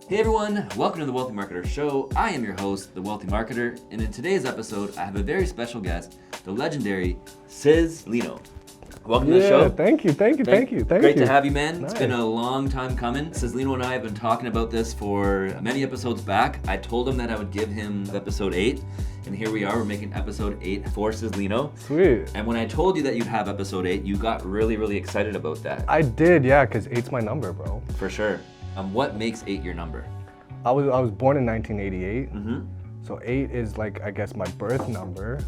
Hey everyone, welcome to the Wealthy Marketer Show. I am your host, the Wealthy Marketer, and in today's episode, I have a very special guest, the legendary Sizzlino. Welcome to the show. Thank you. Great to have you, man. Nice. It's been a long time coming. Sizzlino and I have been talking about this for many episodes back. I told him that I would give him episode 8, and here we are. We're making episode 8 for Sizzlino. Sweet. And when I told you that you'd have episode 8, you got really, really excited about that. I did, yeah, because 8's my number, bro. For sure. What makes 8 your number? I was born in 1988, Mm-hmm. so 8 is like, I guess, my birth number,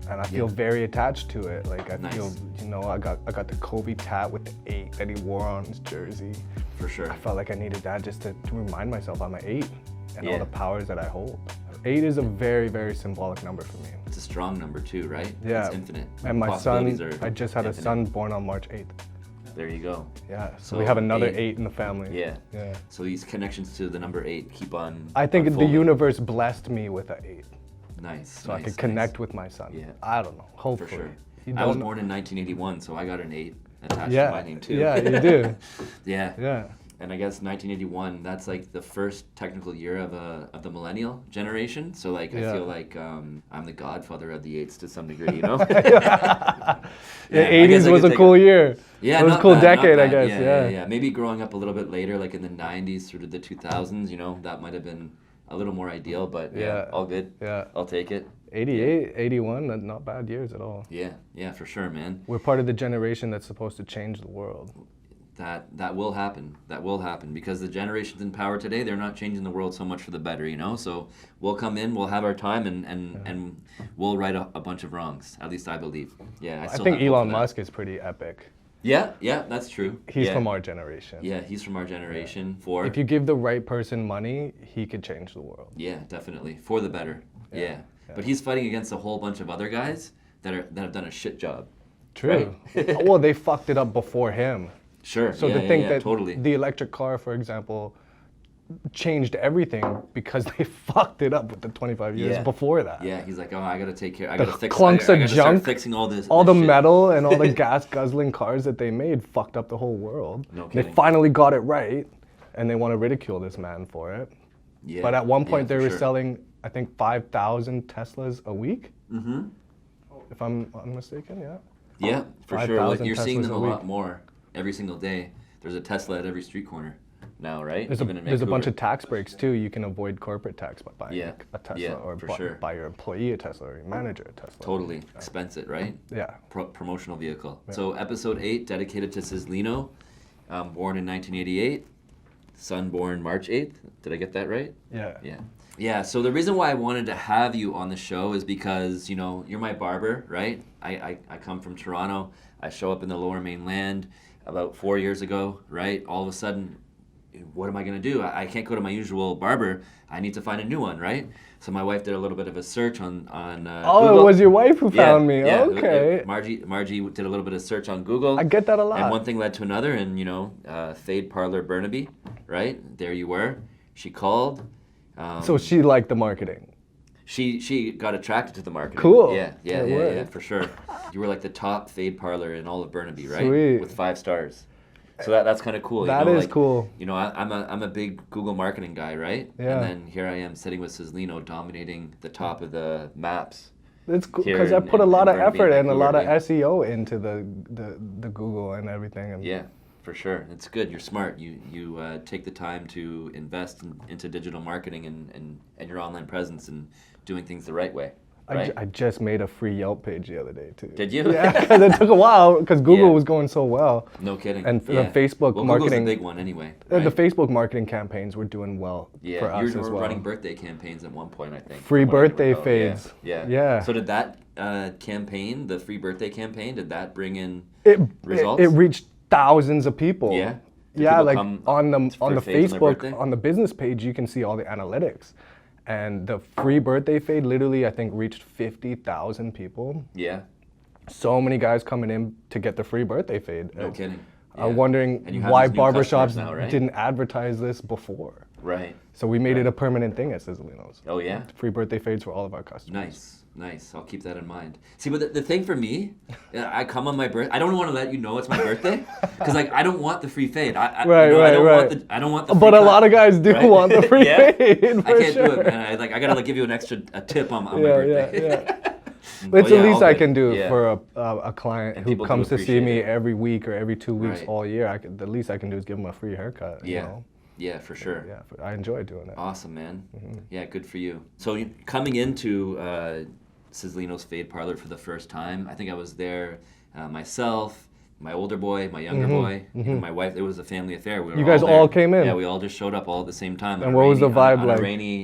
and I feel very attached to it. Like I feel, I got the Kobe tat with the 8 that he wore on his jersey. For sure. I felt like I needed that just to remind myself I'm an 8 and all Yeah. the powers that I hold. 8 is a very, very symbolic number for me. It's a strong number too, right? Yeah. It's infinite. And my son, Possibilities are I just had infinite. a son born on March 8th. There you go. Yeah, so So we have another 8. 8 in the family. Yeah. Yeah. So these connections to the number 8 keep on. I think the unfolding. universe blessed me with an 8. Nice. So I could connect with my son. Yeah. I don't know, For hopefully. sure. You I was don't- born in 1981, so I got an 8 attached yeah. to my name too. Yeah, you do. Yeah. Yeah. And I guess 1981, that's like the first technical year of the millennial generation. So like I Yeah. feel like I'm the godfather of the 8s to some degree, you know? Yeah, I 80s guess I was could a take cool year. Yeah, it was a not cool bad, not decade, I bad. guess. Yeah. Maybe growing up a little bit later, like in the 90s through to the 2000s, that might have been a little more ideal, but yeah, all good. Yeah. I'll take it. 88, 81, not bad years at all. Yeah, for sure, man. We're part of the generation that's supposed to change the world. That will happen. That will happen because the generations in power today, they're not changing the world so much for the better, So we'll come in, we'll have our time, and we'll right a bunch of wrongs. At least I believe. Yeah, I think Elon Musk is pretty epic. Yeah, that's true. He's yeah. from our generation. Yeah, he's from our generation. If you give the right person money, he could change the world. Yeah, definitely. For the better. Yeah. But he's fighting against a whole bunch of other guys that have done a shit job. True. Well, they fucked it up before him. Sure. So to think that totally. the electric car, for example, changed everything because they fucked it up with the 25 years before that. Yeah, he's like, oh, I gotta take care. I The gotta fix. clunks I of gotta junk, start fixing all this. All the shit. metal and all the gas guzzling cars that they made fucked up the whole world. No They kidding. finally got it right, and they want to ridicule this man for it. Yeah. But at one point yeah, they for were sure. selling, I think, 5,000 Teslas a week. Mm-hmm. If I'm mistaken, yeah. Yeah, for sure. Well, 5,000 you're seeing Teslas them a a week. lot more every single day. There's a Tesla at every street corner now, right? There's Even in a bunch Vancouver. of tax breaks too. You can avoid corporate tax by buying a Tesla Yeah, or for sure. buy your employee a Tesla or your manager a Tesla. Totally expense it, right? Yeah. Promotional vehicle. So episode 8 dedicated to Sizzlino, born in 1988, son born March 8th. Did I get that right? Yeah. Yeah, so the reason why I wanted to have you on the show is because, you're my barber, right? I come from Toronto. I show up in the Lower Mainland about 4 years ago, right? All of a sudden, what am I going to do? I can't go to my usual barber. I need to find a new one, right? So my wife did a little bit of a search on Google. It was your wife who found me. Yeah, Okay. Margie did a little bit of search on Google. I get that a lot. And one thing led to another, and Fade Parlour Burnaby, right? There you were. She called. So she liked the marketing. She got attracted to the marketing. Cool. Yeah, for sure. You were like the top fade parlor in all of Burnaby, right? Sweet. With 5 stars. So that's kind of cool. That is cool. I'm a big Google marketing guy, right? Yeah. And then here I am sitting with Sizzlino dominating the top of the maps. It's cool here because I in- put a in lot of Burnaby, effort and a Vancouver, lot of yeah. SEO into the Google and everything. And Yeah, for sure. It's good. You're smart. You take the time to invest into digital marketing and your online presence and doing things the right way. Right? I just made a free Yelp page the other day too. Did you? Yeah, because it took a while because Google Yeah. was going so well. No kidding. And yeah. the Facebook well, marketing. Google's a big one anyway. The Right? Facebook marketing campaigns were doing well for us you as were well. running birthday campaigns at one point, I think. Free from what I can birthday recall. fades. Yeah. So did that campaign, the free birthday campaign, did that bring in It results? it reached thousands of people. Yeah? Did Yeah, people like come on the for fades on their birthday? Facebook on the business page, you can see all the analytics. And the free birthday fade literally, I think, reached 50,000 people. Yeah. So many guys coming in to get the free birthday fade. No kidding. I'm Yeah. wondering And you have why these new customers barbershops now, right? didn't advertise this before. Right. So we made it a permanent thing at Sizzlino's. Oh yeah. Free birthday fades for all of our customers. Nice. Nice. I'll keep that in mind. See, but the thing for me, I come on my birthday. I don't want to let you know it's my birthday because like I don't want the free fade. I don't want the. But a lot of guys do want the free fade. I can't do it, man. I gotta give you an extra tip on my birthday. Yeah. It's the least I can do for a client who comes to see me every week or every 2 weeks all year. The least I can do is give them a free haircut. Yeah. You know? Yeah, for sure. Yeah, I enjoy doing it. Awesome, man. Yeah, good for you. So coming into Sizzlino's Fade Parlor for the first time, I think I was there myself, my older boy, my younger boy, and my wife. It was a family affair. We were you guys all came in? Yeah, we all just showed up all at the same time. And what was the vibe like?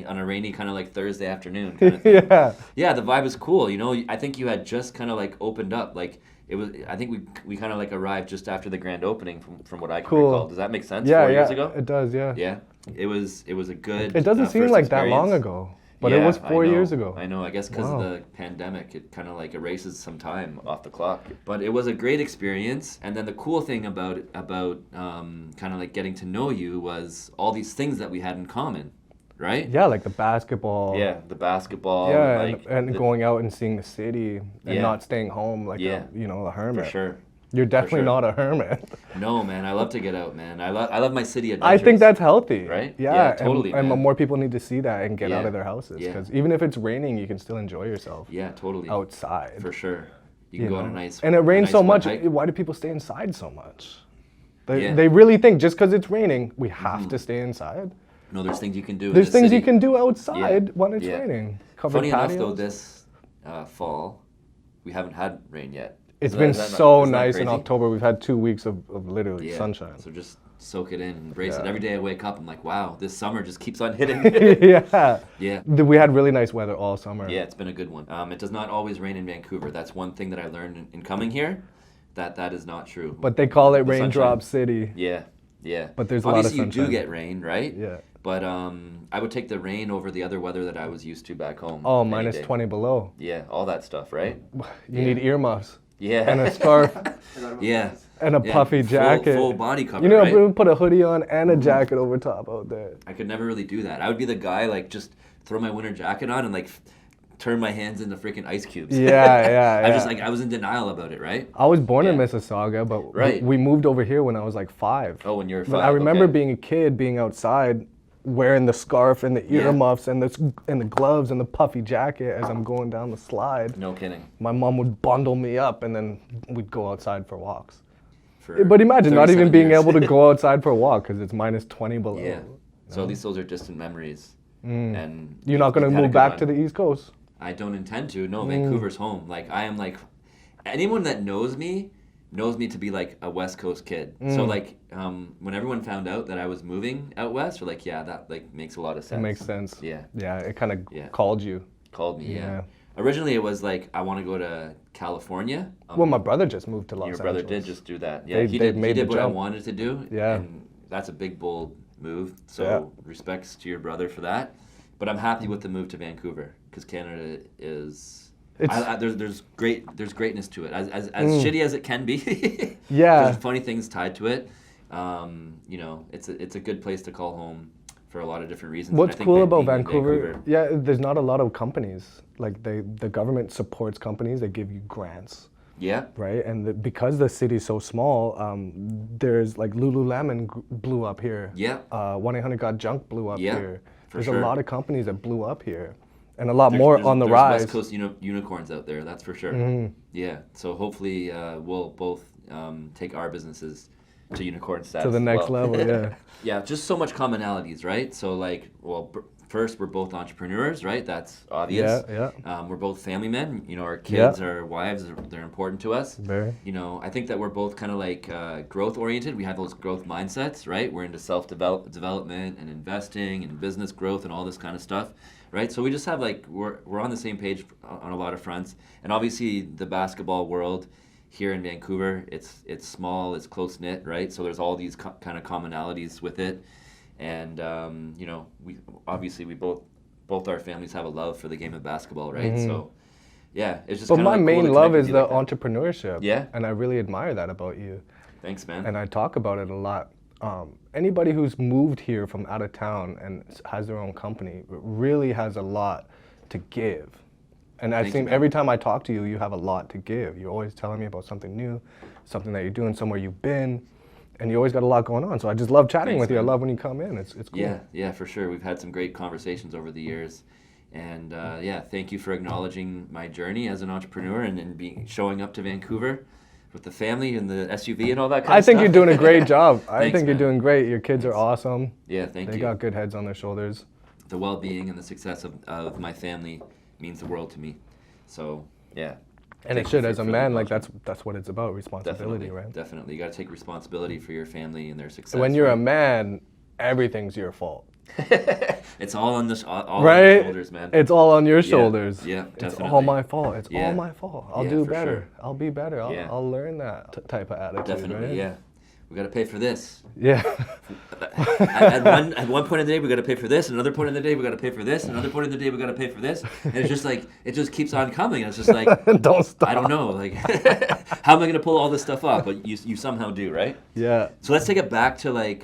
On a rainy kind of like Thursday afternoon kind of thing. Yeah, the vibe was cool. You know, I think you had just kind of like opened up. Like it was. I think we kind of like arrived just after the grand opening from what I can recall. Does that make sense? Yeah, 4 years ago? It does. Yeah. Yeah, it was a good. It doesn't seem first like experience. that long ago. But it was 4 years ago. I know. I guess because of the pandemic, it kind of like erases some time off the clock. But it was a great experience. And then the cool thing about kind of like getting to know you was all these things that we had in common, right? Yeah, like the basketball. Yeah, the basketball. Yeah, like and going out and seeing the city and not staying home like a hermit. For sure. You're definitely not a hermit. No, man. I love to get out, man. I love my city adventures. I think that's healthy. Right? Yeah, totally. And more people need to see that and get out of their houses. Yeah. Because even if it's raining, you can still enjoy yourself. Yeah, totally. Outside. For sure. You can go on a nice. And it rains so much. hike. Why do people stay inside so much? They really think just because it's raining, we have to stay inside. No, there's things you can do. There's in the things city. you can do outside when it's raining. Covered Funny patios. enough, though, this fall, we haven't had rain yet. It's been so nice in crazy? October. We've had 2 weeks of literally sunshine. So just soak it in, embrace it. Every day I wake up, I'm like, wow, this summer just keeps on hitting. Yeah. Yeah. We had really nice weather all summer. Yeah, it's been a good one. It does not always rain in Vancouver. That's one thing that I learned in coming here. That is not true. But they call it The Raindrop sunshine. City. Yeah. Yeah. But there's a lot of Obviously, sunshine. you do get rain, right? Yeah. But I would take the rain over the other weather that I was used to back home. Oh, any minus day. 20 below. Yeah, all that stuff, right? You need earmuffs. Yeah. And a scarf. Yeah. And a puffy jacket. Full body cover, You know, right? put a hoodie on and a jacket over top out there. I could never really do that. I would be the guy, like, just throw my winter jacket on and, like, turn my hands into freaking ice cubes. Yeah. I was in denial about it, right? I was born in Mississauga, but we moved over here when I was like 5. Oh, when you were 5. But I remember being a kid, being outside, wearing the scarf and the earmuffs and the gloves and the puffy jacket as I'm going down the slide. No kidding. My mom would bundle me up and then we'd go outside for walks. But imagine not even being able to go outside for a walk because it's minus 20 below. Yeah. So at least those are distant memories. And You're not going to move back to the East Coast? I don't intend to. No, Vancouver's home. Like, I am like, anyone that knows me to be like a West Coast kid. So like, when everyone found out that I was moving out west, we're like, yeah, that like makes a lot of sense. It makes sense. Yeah. Yeah, it kind of called you. Called me, yeah. Originally, it was like, I want to go to California. Well, my brother just moved to Los Angeles. Your brother did just do that. Yeah, he did what I wanted to do. Yeah. And that's a big, bold move. So respects to your brother for that. But I'm happy with the move to Vancouver because Canada is... there's greatness to it. As shitty as it can be, there's funny things tied to it. You know, it's a good place to call home for a lot of different reasons. What's cool about Vancouver? Yeah, there's not a lot of companies. Like the government supports companies. They give you grants. Yeah. Right, and because the city's so small, there's like Lululemon blew up here. Yeah. 1-800-GOT-JUNK blew up here. There's sure. a lot of companies that blew up here, and a lot more on the rise. West Coast unicorns out there, that's for sure. Yeah. So hopefully we'll both take our businesses to unicorn status. To the next level, yeah. Yeah, just so much commonalities, right? So like, well, first we're both entrepreneurs, right? That's obvious. Yeah. We're both family men. You know, our kids, our wives, they're important to us. Very. You know, I think that we're both kind of like growth oriented. We have those growth mindsets, right? We're into development and investing and business growth and all this kind of stuff, right? So we just have like we're on the same page on a lot of fronts. And obviously the basketball world here in Vancouver, it's small, it's close knit, right? So there's all these kind of commonalities with it. And you know, we both our families have a love for the game of basketball, right? So yeah, it's just. But my main love is the like entrepreneurship. Yeah. And I really admire that about you. Thanks, man. And I talk about it a lot. Anybody who's moved here from out of town and has their own company really has a lot to give. And I Thank think you, man. every time I talk to you, you have a lot to give. You're always telling me about something new, something that you're doing, somewhere you've been, and you always got a lot going on. So I just love chatting Thanks, with you. man. I love when you come in. It's cool. Yeah, for sure. We've had some great conversations over the years. And yeah, thank you for acknowledging my journey as an entrepreneur and showing up to Vancouver with the family and the SUV and all that kind I of stuff. think you're doing a great job. I Thanks, think you're man. doing great. Your kids are awesome. Yeah, thank They you. got good heads on their shoulders. The well-being and the success of my family means the world to me. So, yeah. And it Thank you should, for- as a for the man, like acknowledgement. that's what it's about, responsibility, right? Definitely. You got to take responsibility for your family and their success. When you're a right? man, everything's your fault. It's all on all Right? on your shoulders, man. It's all on your shoulders. Yeah, It's definitely. all my fault. It's Yeah. all my fault. I'll Yeah, do for better. sure. I'll be better. Yeah. I'll learn that type of attitude. Definitely, right? yeah. We got to pay for this. Yeah. At one point in the day, we got to pay for this. Another point in the day, we got to pay for this. Another point in the day, we got to pay for this. And it's just like it just keeps on coming. And it's just like Don't stop. I don't know, like how am I gonna pull all this stuff off? But you somehow do, right? Yeah. So let's take it back to like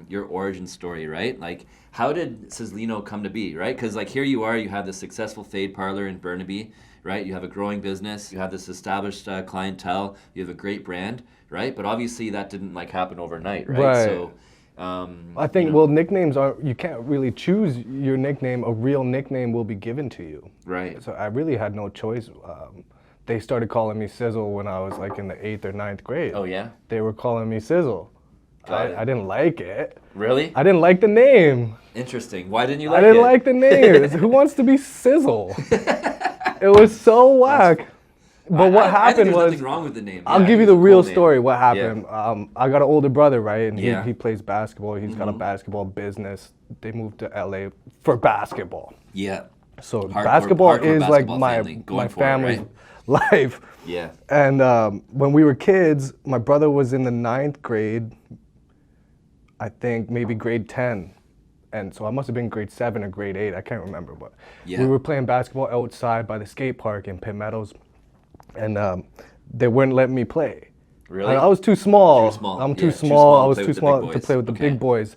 your origin story, right? Like how did Sizzlino come to be, right? Because like here you are, you have this successful fade parlor in Burnaby, right? You have a growing business, you have this established clientele, you have a great brand, right? But obviously that didn't like happen overnight, right? Right. So I think, you know, well, nicknames you can't really choose your nickname. A real nickname will be given to you. right. So I really had no choice. They started calling me Sizzle when I was like in the 8th or 9th grade. Oh yeah, They were calling me Sizzle. Got it. I didn't like it. really? I didn't like the name. Interesting. Why didn't you I like didn't it? like the name. Who wants to be Sizzle? It was so whack. But what I think happened there's was, nothing wrong with the name. I'll Yeah, give you it's the a cool real name. story. What Yeah. happened? I got an older brother, right? And Yeah. he plays basketball. He's got a basketball business. They moved to LA for basketball. Yeah. So Hardcore- basketball hardcore is like basketball my family going for it, family's right? life. Yeah. And when we were kids, my brother was in the 9th grade, I think maybe grade 10. And so I must have been grade 7 or grade 8, I can't remember. But Yeah. we were playing basketball outside by the skate park in Pitt Meadows. And they wouldn't let me play. Really? I was too small. Too small. I'm Yeah, too too small. small I to was play too with the small big to boys. play with the Okay. big boys.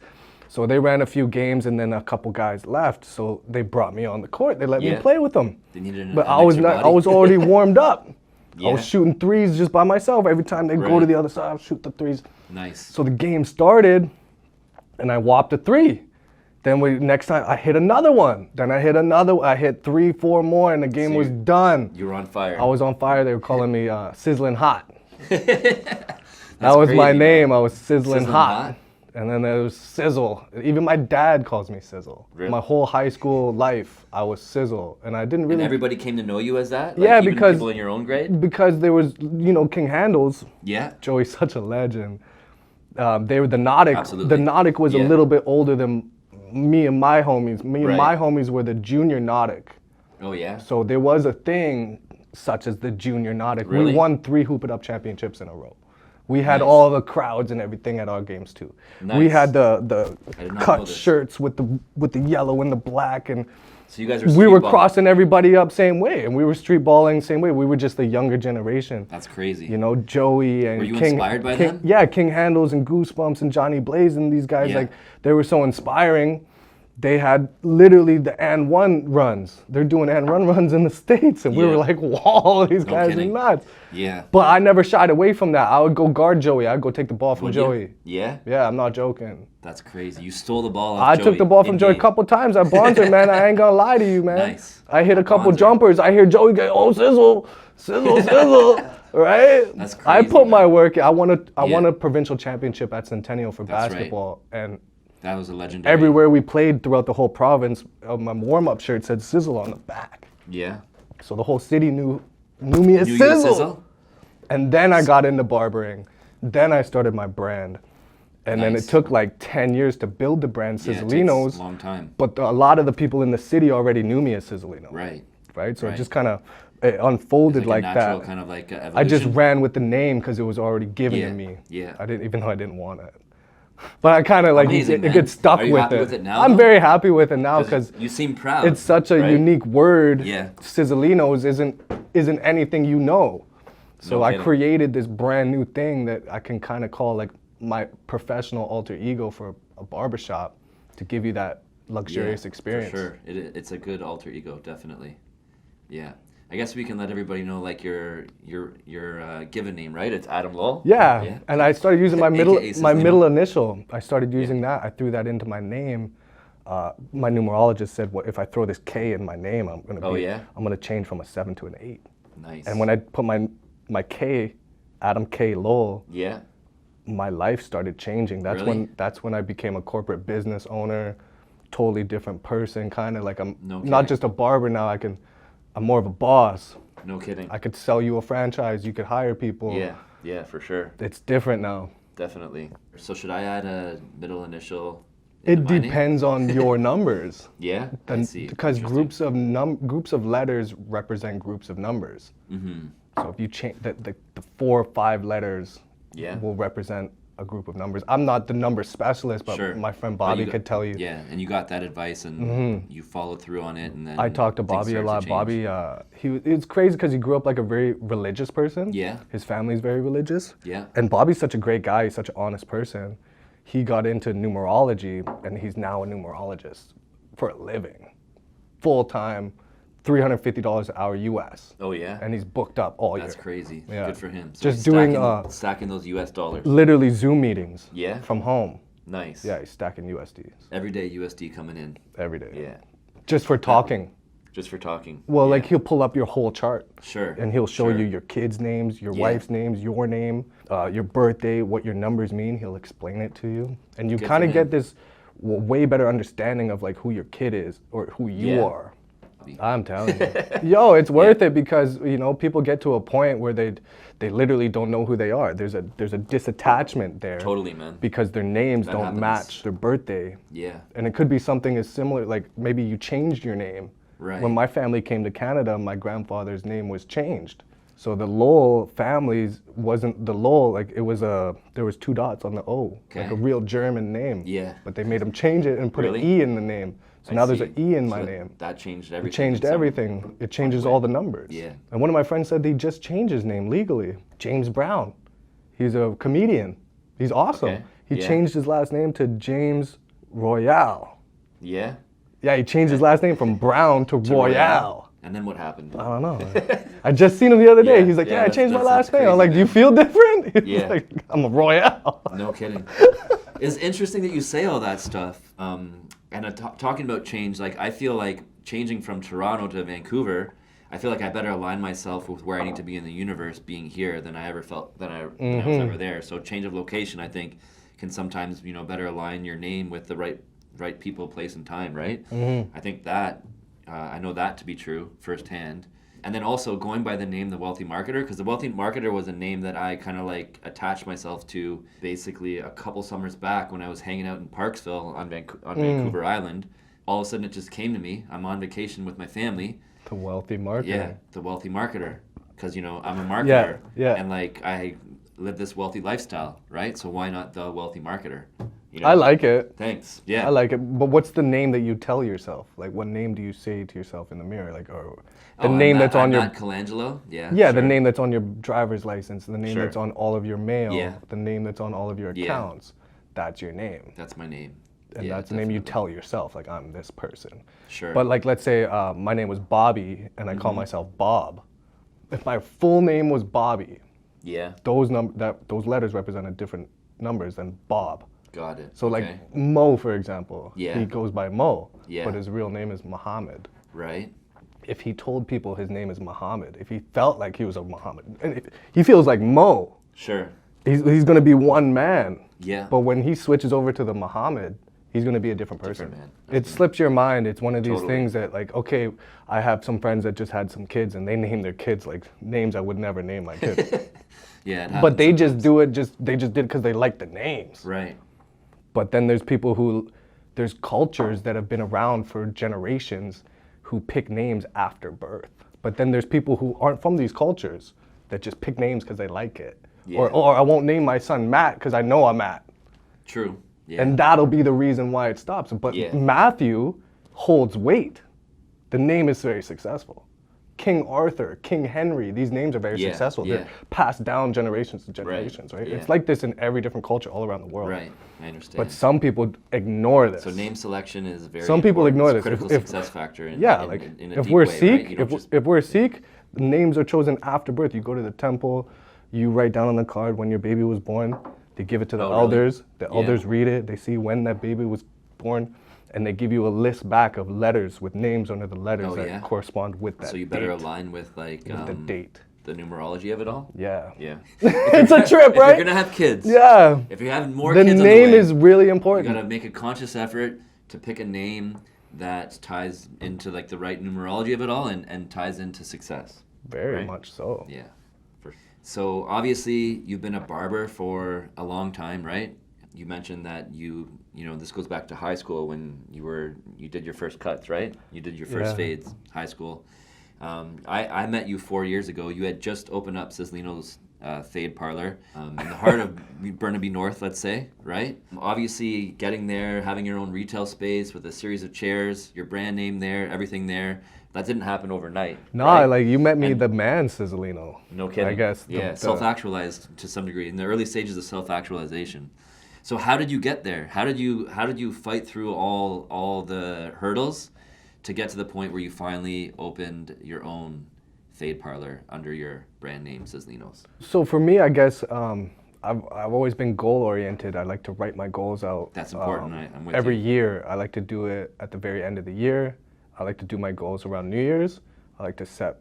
So they ran a few games, and then a couple guys left. So they brought me on the court. They let me Yeah. play with them. They needed But an I was extra not. I body. was already warmed up. I Yeah. was shooting threes just by myself. Every time they go to Right. the other side, I'll shoot the threes. Nice. So the game started, and I whopped a three. Then next time I hit another one. Then I hit another. I hit 3, 4 more, and the game So was done. You were on fire. I was on fire. They were calling me sizzling hot. That's That was my crazy, name. man. I was sizzling Sizzling hot. hot? And then there was Sizzle. Even my dad calls me Sizzle. Really? My whole high school life, I was Sizzle, and I didn't And really everybody came to know you as that? Yeah, even because- people in your own grade? because there was King Handles. Yeah. Joey's such a legend. They were the Nautic. Absolutely. The Nautic was Yeah. a little bit older than me and my homies. Me and Right. my homies were the junior Nautic. Oh yeah. So there was a thing such as the junior Nautic. Really? We won 3 Hoop It Up championships in a row. We had Nice. all the crowds and everything at our games too. We Nice. had the I did not know cut this. shirts with the yellow and the black, and So you guys are we were street balling. crossing everybody up same way, and we were street balling same way. We were just the younger generation. That's crazy. Joey and Were you King. inspired by King, them? Yeah, King Handles and Goosebumps and Johnny Blaze and these guys, Yeah. like they were so inspiring. They had literally the and one runs. They're doing and run runs in the States, and we Yeah. were like, "Whoa, these guys kidding. are nuts." Yeah. But I never shied away from that. I would go guard Joey. I'd go take the ball from Would you? Joey. Yeah? Yeah, I'm not joking. That's crazy. You stole the ball off I Joey took the ball from Joey a in-game. couple times at Bonzer, man. I ain't gonna lie to you, man. Nice. I hit a couple Bonzer. jumpers. I hear Joey go, "Oh, sizzle, sizzle, sizzle," right? That's I crazy, put my man. work in. I won Yeah. a provincial championship at Centennial for That's right. basketball, and That was a legendary. everywhere we played throughout the whole province, my warm-up shirt said "Sizzle" on the back. Yeah. So the whole city knew me as Knew you as Sizzle. Sizzle? And then I got into barbering. Then I started my brand. And then it Nice. took like 10 years to build the brand Yeah, it takes Sizzlinos. a long time. But a lot of the people in the city already knew me as Sizzlino. Right. Right? So Right. it just kind of unfolded Like, like a natural that. kind of like evolution. I just ran with the name because it was already given Yeah, to me. yeah. I didn't, even though I didn't want it. But I kind of like Amazing, it man. gets stuck Are you with happy it. with it now, I'm though? very happy with it now because you seem proud. it's such a right? unique word. Yeah. Sizzlinos isn't anything you know. So No I kidding. created this brand new thing that I can kind of call like my professional alter ego for a barbershop to give you that luxurious Yeah, experience. For sure. It's a good alter ego, definitely. Yeah. I guess we can let everybody know like your given name, right? It's Adam Loehle. Yeah. And I started using my AKA my Sizzlino. middle initial. I started using that. I threw that into my name. My numerologist said, well, if I throw this K in my name, I'm gonna change from a 7 to an 8. Nice. And when I put my K, Adam K. Loehle, Yeah. my life started changing. Really? That's when I became a corporate business owner, totally different person, kind of like I'm No not kidding. just a barber now. I'm more of a boss. No kidding. I could sell you a franchise. You could hire people. Yeah, for sure. It's different now. Definitely. So should I add a middle initial? It into my name? depends on your numbers. Yeah, I see. Because Interesting. groups of letters represent groups of numbers. Mm-hmm. So if you change the 4 or 5 letters, Yeah. will represent a group of numbers. I'm not the number specialist, but Sure. my friend But Bobby you could tell you. Yeah, and you got that advice and you followed through on it, and then I talked to things Bobby a started to lot. change. Bobby, it's crazy because he grew up like a very religious person. Yeah. His family's very religious. Yeah. And Bobby's such a great guy. He's such an honest person. He got into numerology, and he's now a numerologist for a living, full time, $350 an hour US. Oh yeah. And he's booked up all year. That's crazy. Yeah. Good for him. So Just he's doing, stacking those US dollars. Literally Zoom meetings. Yeah. From home. Nice. Yeah, he's stacking USDs Everyday USD coming in. every day. Yeah. Just for talking. Just for talking. Well, Yeah. like he'll pull up your whole chart. Sure. And he'll show Sure. you your kids' names, your Yeah. wife's names, your name, your birthday, what your numbers mean. He'll explain it to you. And you Good kind for of get him. this way better understanding of like who your kid is or who you Yeah. are. I'm telling you. Yo, it's worth it because, people get to a point where they literally don't know who they are. There's a disattachment there. Totally, man. Because their names That don't happens. match their birthday. Yeah. And it could be something as similar, like maybe you changed your name. Right. When my family came to Canada, my grandfather's name was changed. So the Loehle families wasn't the Loehle, like it was there was 2 dots on the O, like Okay. a real German name. Yeah. But they made him change it and put Really? an E in the name. So I now there's see. an E in So my name. That changed It everything. changed in some everything. It changes way. all the numbers. Yeah. And one of my friends said he just changed his name legally. James Brown. He's a comedian. He's awesome. Okay. He Yeah. changed his last name to James Royale. Yeah. Yeah, he changed his last name from Brown to Royale. And then what happened? I don't know. I just seen him the other day. Yeah, He's like, yeah, yeah, I that's- changed my that's last name. I'm like, crazy, do you man. feel different? He's Yeah. like, I'm a Royale. No kidding. It's interesting that you say all that stuff. And talking about change, like I feel like changing from Toronto to Vancouver, I feel like I better align myself with where I need to be in the universe being here than I ever felt than I was ever there. So change of location, I think, can sometimes better align your name with the right people, place, and time. Right. I think that I know that to be true firsthand. And then also going by the name The Wealthy Marketer, because The Wealthy Marketer was a name that I kind of like attached myself to basically a couple summers back when I was hanging out in Parksville on Vancouver Island. All of a sudden it just came to me. I'm on vacation with my family. The Wealthy Marketer. Yeah, The Wealthy Marketer. Because, I'm a marketer. Yeah. And like I live this wealthy lifestyle, right? So why not The Wealthy Marketer? I like it. Thanks. Yeah. I like it. But what's the name that you tell yourself? Like, what name do you say to yourself in the mirror? Like, or the name that's on your... Matt Colangelo? Yeah. Yeah, sure. the name that's on your driver's license, the name Sure. that's on all of your mail, Yeah. the name that's on all of your Yeah. accounts. That's your name. That's my name. And Yeah, that's the name you definitely. tell yourself, like, I'm this person. Sure. But like, let's say my name was Bobby and I Mm-hmm. call myself Bob. If my full name was Bobby, Yeah. those letters represented different numbers than Bob. Got it. So Okay. like Mo, for example, Yeah. he goes by Mo, Yeah. but his real name is Muhammad. Right. If he told people his name is Muhammad, if he felt like he was a Muhammad, and if he feels like Mo, Sure. he's going to be one man. Yeah. But when he switches over to the Muhammad, he's going to be a different person. Different man. It slips your mind. It's one of these Totally. things that, like, okay, I have some friends that just had some kids and they name their kids like names I would never name my kids. Yeah. It But happens they just sometimes. do it, they just did it because they like the names. Right. But then there's cultures that have been around for generations who pick names after birth. But then there's people who aren't from these cultures that just pick names because they like it. Yeah. Or I won't name my son Matt because I know I'm Matt. True. Yeah. And that'll be the reason why it stops. But Yeah. Matthew holds weight. The name is very successful. King Arthur, King Henry, these names are very Yeah, successful. yeah. They're passed down generations to generations, right? yeah. It's like this in every different culture all around the world. Right. I understand. But some people ignore this. So name selection is very Some people important. ignore It's a this. critical success factor in, yeah, in, like in a if deep we're way, Sikh, right? You don't just- if we're Sikh, names are chosen after birth. You go to the temple, you write down on the card when your baby was born. They give it to the elders. Really? The elders read it. They see when that baby was born, and they give you a list back of letters with names under the letters that correspond with that. So you better align with like the date, the numerology of it all. Yeah. It's a trip, right? If you're gonna have kids. Yeah. If you're having more the kids, name is really important. You gotta make a conscious effort to pick a name that ties into like the right numerology of it all and ties into success. Very much so. Yeah. So obviously you've been a barber for a long time, right? You mentioned that you know, this goes back to high school when you did your first cuts, right? You did your first fades, high school. I met you 4 years ago. You had just opened up Sizzlino's fade parlor in the heart of Burnaby North, let's say, right? Obviously getting there, having your own retail space with a series of chairs, your brand name there, everything there. That didn't happen overnight. No, right? like you met me, the man Sizzlino. No kidding. I guess. Yeah, self-actualized to some degree in the early stages of self-actualization. So how did you get there? How did you fight through all the hurdles to get to the point where you finally opened your own fade parlor under your brand name Sizzlino's? So for me, I guess I've always been goal oriented. I like to write my goals out. That's important. I'm with every you. year. I like to do it at the very end of the year. I like to do my goals around New Year's. I like to set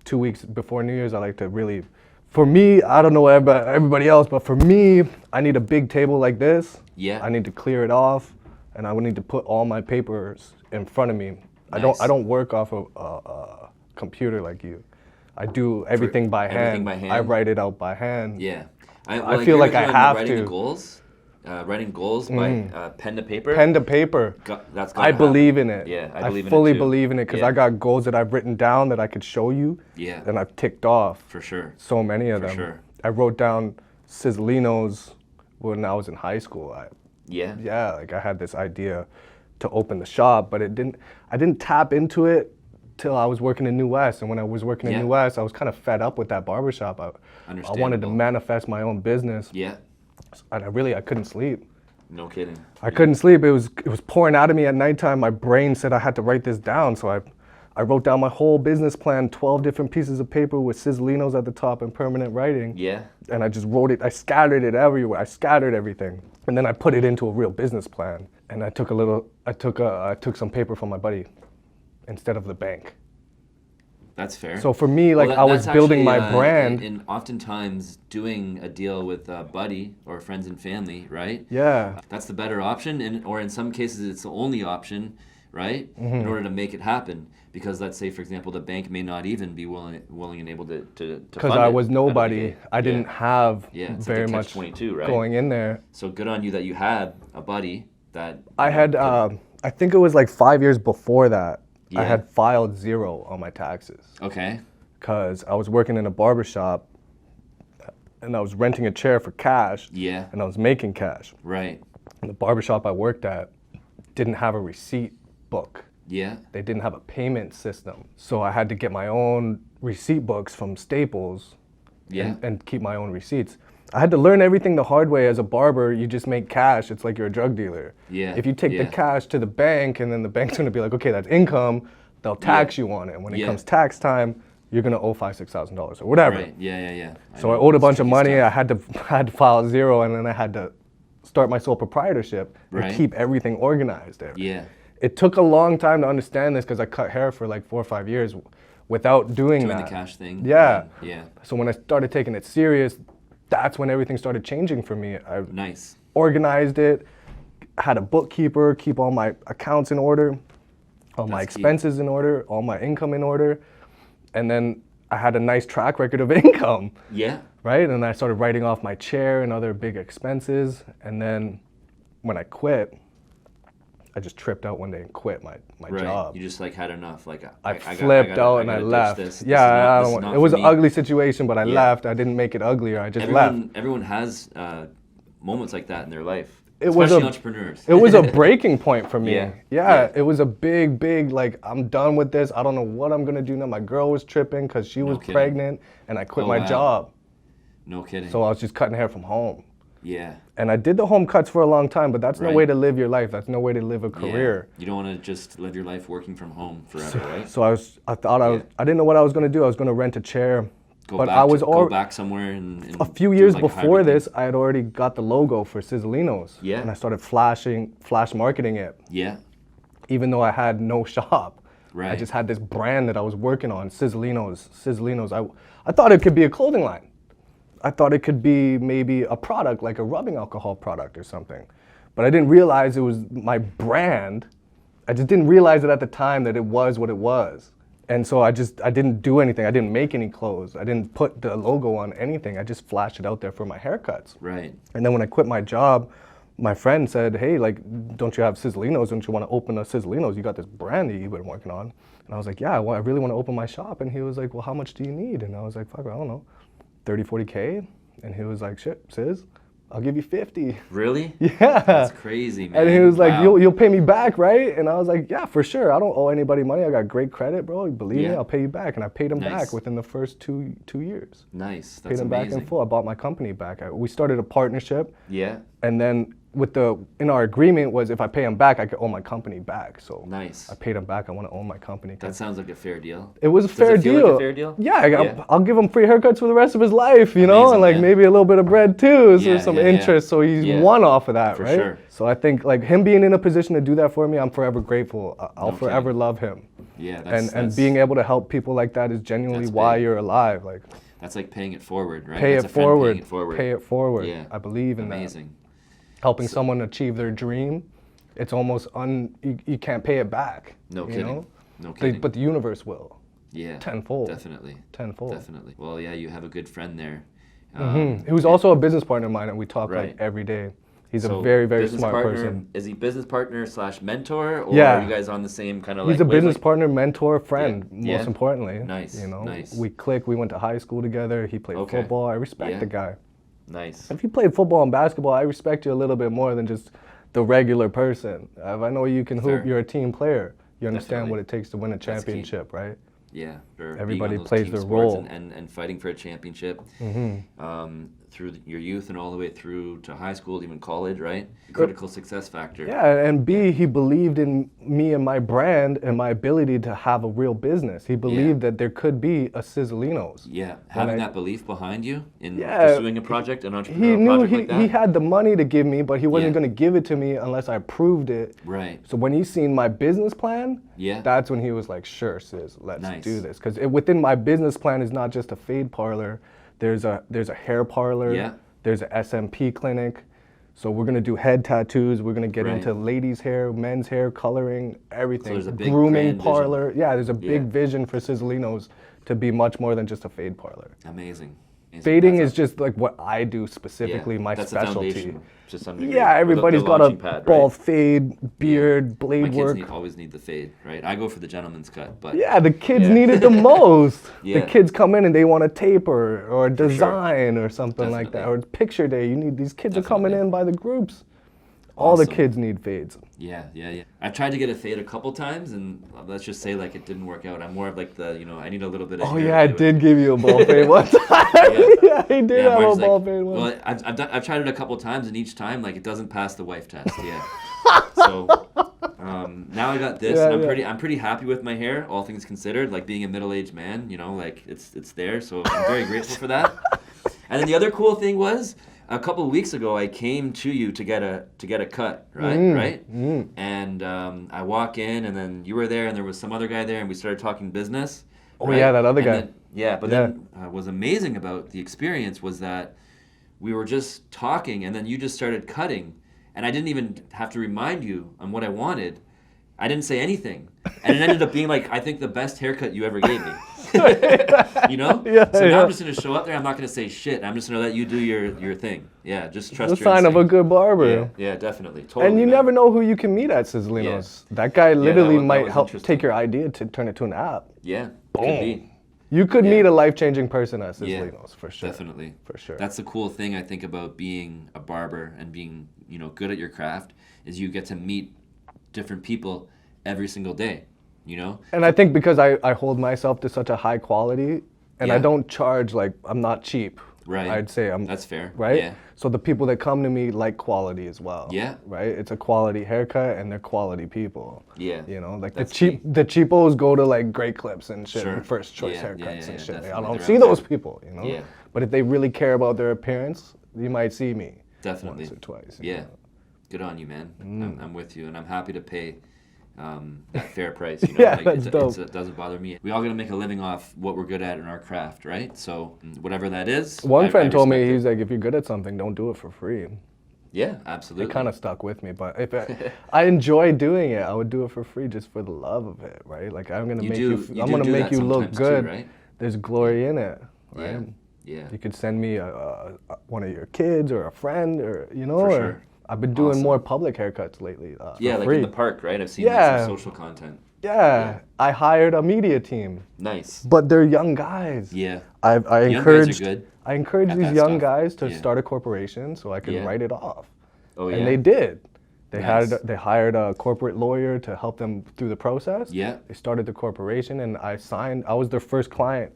2 weeks before New Year's. I like to really, for me, I don't know about everybody else, but for me, I need a big table like this. Yeah. I need to clear it off, and I would need to put all my papers in front of me. Nice. I don't work off of a computer like you. I do everything by hand. Everything by hand. I write it out by hand. Yeah. I feel like I have writing to. Writing goals by pen to paper. Pen to paper. That's I believe in it. Yeah, I fully believe in it because Yeah. I got goals that I've written down that I could show you. Yeah. And I've ticked off. For sure. So many of them. sure. I wrote down Sizzlino's when I was in high school. Yeah. Like I had this idea to open the shop, but I didn't tap into it till I was working in New West. And when I was working in New West, I was kind of fed up with that barbershop. I wanted to manifest my own business. Yeah. And I couldn't sleep. No kidding. I couldn't sleep. It was pouring out of me at nighttime. My brain said I had to write this down. So I wrote down my whole business plan, 12 different pieces of paper with Sizzlino's at the top and permanent writing. Yeah. And I just wrote it. I scattered it everywhere. I scattered everything. And then I put it into a real business plan. And I took some paper from my buddy instead of the bank. That's fair. So for me, like I was building my brand. And oftentimes doing a deal with a buddy or friends and family, right? Yeah. That's the better option, or in some cases it's the only option, right? In order to make it happen. Because let's say, for example, the bank may not even be willing and able to Because fund I it was nobody. out of the gate. I didn't have very like a much catch-22, right? going in there. So good on you that you had a buddy that... I had, I think it was like 5 years before that. I Yeah. had filed 0 on my taxes. Okay. Because I was working in a barbershop and I was renting a chair for cash. Yeah. And I was making cash. Right. And the barbershop I worked at didn't have a receipt book. Yeah. They didn't have a payment system. So I had to get my own receipt books from Staples and keep my own receipts. I had to learn everything the hard way. As a barber, you just make cash. It's like you're a drug dealer. Yeah. If you take the cash to the bank and then the bank's gonna be like, okay, that's income, they'll tax you on it. And when it comes tax time, you're gonna owe $5,000-$6,000 or whatever. Right. Yeah. So I owed a bunch of money. I had to file 0, and then I had to start my sole proprietorship and keep everything organized there. Yeah. It took a long time to understand this because I cut hair for like 4 or 5 years without doing Doing that. the cash thing. Yeah. Yeah. So when I started taking it serious, that's when everything started changing for me. I Nice. organized it, had a bookkeeper, keep all my accounts in order, all my expenses in order, all my income in order, and then I had a nice track record of income. Yeah. Right? And I started writing off my chair and other big expenses, and then when I quit, I just tripped out one day and quit my job. You just like had enough. Like I flipped out and I left. It was an ugly situation, but I left. I didn't make it uglier. I just left. Everyone has moments like that in their life, especially especially entrepreneurs. It was a breaking point for me. Yeah. It was a big, like, I'm done with this. I don't know what I'm gonna do now. My girl was tripping because she was pregnant, and I quit my job. No kidding. So I was just cutting hair from home. Yeah. And I did the home cuts for a long time, but that's no Right. way to live your life. That's no way to live a Yeah. career. You don't want to just live your life working from home forever, right? So I didn't know what I was gonna do. I was gonna rent a chair. But I was go back somewhere and a few do years like a before hybrid thing. this, I had already got the logo for Sizzlino's. Yeah. And I started flash marketing it, Yeah, even though I had no shop. right. I just had this brand that I was working on, Sizzlino's. I thought it could be a clothing line. I thought it could be maybe a product, like a rubbing alcohol product or something. But I didn't realize it was my brand. I just didn't realize it at the time that it was what it was. And so I didn't do anything. I didn't make any clothes. I didn't put the logo on anything. I just flashed it out there for my haircuts. Right. And then when I quit my job, my friend said, hey, like, don't you have Sizzlino's? Don't you want to open a Sizzlino's? You got this brand that you've been working on. And I was like, yeah, well, I really want to open my shop. And he was like, well, how much do you need? And I was like, fuck, I don't know, 30, 40K? And he was like, shit, Sizz, I'll give you 50. Really? Yeah. That's crazy, man. And he was like, Wow. you'll pay me back, right? And I was like, yeah, for sure. I don't owe anybody money. I got great credit, bro. Believe me, Yeah. I'll pay you back. And I paid him Nice. back within the first two years. Nice. Paid That's him back amazing. in full. I bought my company back. We started a partnership. Yeah. And then in our agreement was if I pay him back, I could own my company back. So Nice. I paid him back. I want to own my company. That sounds like a fair deal. It was a Does fair it feel deal. like a fair deal? Yeah, I'll give him free haircuts for the rest of his life, you know, Amazing, and like man. maybe a little bit of bread too, so Yeah, some yeah, yeah. interest. So he's Yeah. won off of that, For right? sure. So I think like him being in a position to do that for me, I'm forever grateful. I'll No forever kidding. love him. Yeah. And being able to help people like that is genuinely That's why big. you're alive. Like That's like paying it forward, right? pay That's it a friend forward. Paying it forward. Pay it forward. Yeah. I believe in that. Amazing. Helping someone achieve their dream, it's almost you can't pay it back. No you kidding. know? No kidding. But the universe will. Yeah. Tenfold. Definitely. Tenfold. Definitely. Well, yeah, you have a good friend there. He was also a business partner of mine, and we talk Right. like every day. He's So a very, very business smart partner, person. Is he business partner / mentor, or Yeah. are you guys on the same kind of He's like a business wavelength? partner, mentor, friend. Yeah. Most importantly, Nice, You know, nice. we click. We went to high school together. He played Okay. football. I respect Yeah. the guy. Nice. If you played football and basketball, I respect you a little bit more than just the regular person. If I know you can hoop, Fair. you're a team player. You understand Definitely. what it takes to win a That's key. championship, right? Yeah. Or being Everybody on those plays team their sports role. and fighting for a championship. Through your youth and all the way through to high school, even college, right? Critical success factor. Yeah, and B, he believed in me and my brand and my ability to have a real business. He believed that there could be a Sizzlino's. Yeah. Having I- that belief behind you in Yeah, pursuing a project, an He entrepreneurial knew project like that. he had the money to give me, but he wasn't Yeah. going to give it to me unless I proved it. Right. So when he seen my business plan, Yeah. that's when he was like, sure, Sizz, let's Nice. do this. Because within my business plan is not just a fade parlor. There's a hair parlor. Yeah. There's a SMP clinic. So we're gonna do head tattoos. We're gonna get Right. into ladies' hair, men's hair, coloring, everything. there's a big Grooming grand vision. parlor. Yeah, there's a big Yeah. vision for Sizzlino's to be much more than just a fade parlor. Amazing. Amazing. Fading That's is just like what I do specifically, my that's specialty. The foundation, to some degree. Yeah, Or everybody's the got a launching pad, bald right? fade, beard, My blade kids work. always need the fade, right? I go for the gentleman's cut, but Yeah, the kids Yeah. need it the most. Yeah. The kids come in and they want a taper or a design or something like that. Or Definitely. picture day. These kids are coming Definitely. in by the groups. All the Awesome. kids need fades. yeah. I've tried to get a fade a couple times, and let's just say like it didn't work out. I'm more of like I need a little bit of. Oh hair yeah, I to do it. did give you a ball fade one time. Yeah, he did Yeah, have a Mark's ball like, fade one. well, I've tried it a couple times, and each time like it doesn't pass the wife test. Yeah. So now I got this, Yeah, and yeah. I'm pretty happy with my hair, all things considered. Like being a middle-aged man, like it's there. So I'm very grateful for that. And then the other cool thing was, a couple of weeks ago, I came to you to get a cut, right? And I walk in, and then you were there, and there was some other guy there, and we started talking business. Oh, yeah, that other And guy. then- then what was amazing about the experience was that we were just talking, and then you just started cutting, and I didn't even have to remind you on what I wanted. I didn't say anything, and it ended up being like, I think, the best haircut you ever gave me. You know? Yeah, So now yeah. I'm just gonna show up there. I'm not gonna say shit. I'm just gonna let you do your thing. Yeah, just trust It's a your sign of a instinct. good barber. Yeah, definitely. Totally. And you man. never know who you can meet at Sizzlino's. That guy literally that might was help interesting. take your idea to turn it to an app. Yeah. Boom. Could be. You could Yeah. meet a life-changing person at Yeah, Sizzlino's for sure. Definitely. For sure. That's the cool thing I think about being a barber and being, good at your craft is you get to meet different people every single day, And I think because I hold myself to such a high quality, and I Yeah. don't charge, like, I'm not cheap. Right. I'd say That's fair. right? Yeah. So the people that come to me like quality as well. Yeah. Right? It's a quality haircut and they're quality people. Yeah. You know, like That's the cheapos go to like Great Clips and shit, Sure. and First Choice Yeah, haircuts yeah, yeah, and shit. I definitely. don't They're see out those there. people, you know? Yeah. But if they really care about their appearance, you might see me Definitely. once or twice. you Yeah. know? Good on you, man. I'm with you, and I'm happy to pay that fair price. You know, Yeah, that's dope. It doesn't bother me. We all got to make a living off what we're good at in our craft, right? So whatever that is. One friend told me, respect it. he's like, if you're good at something, don't do it for free. Yeah, It absolutely. kind of stuck with me, but if I enjoy doing it, I would do it for free just for the love of it, right? Like I'm gonna You make do- you, you I'm do gonna do make that you look sometimes too, good. right? There's glory in it, right? Yeah. Yeah. You could send me one of your kids or a friend, or you know. For or sure. I've been doing Awesome. more public haircuts lately. For Yeah, like free. in the park, right? I've seen Yeah. some social content. Yeah, I hired a media team, Nice. but they're young guys. Yeah. I Young guys are encouraged good I encouraged at these that young stuff. guys to Yeah. start a corporation so I could Yeah. write it off. Oh yeah. And they did. Nice. They hired a corporate lawyer to help them through the process. Yeah. They started the corporation and I was their first client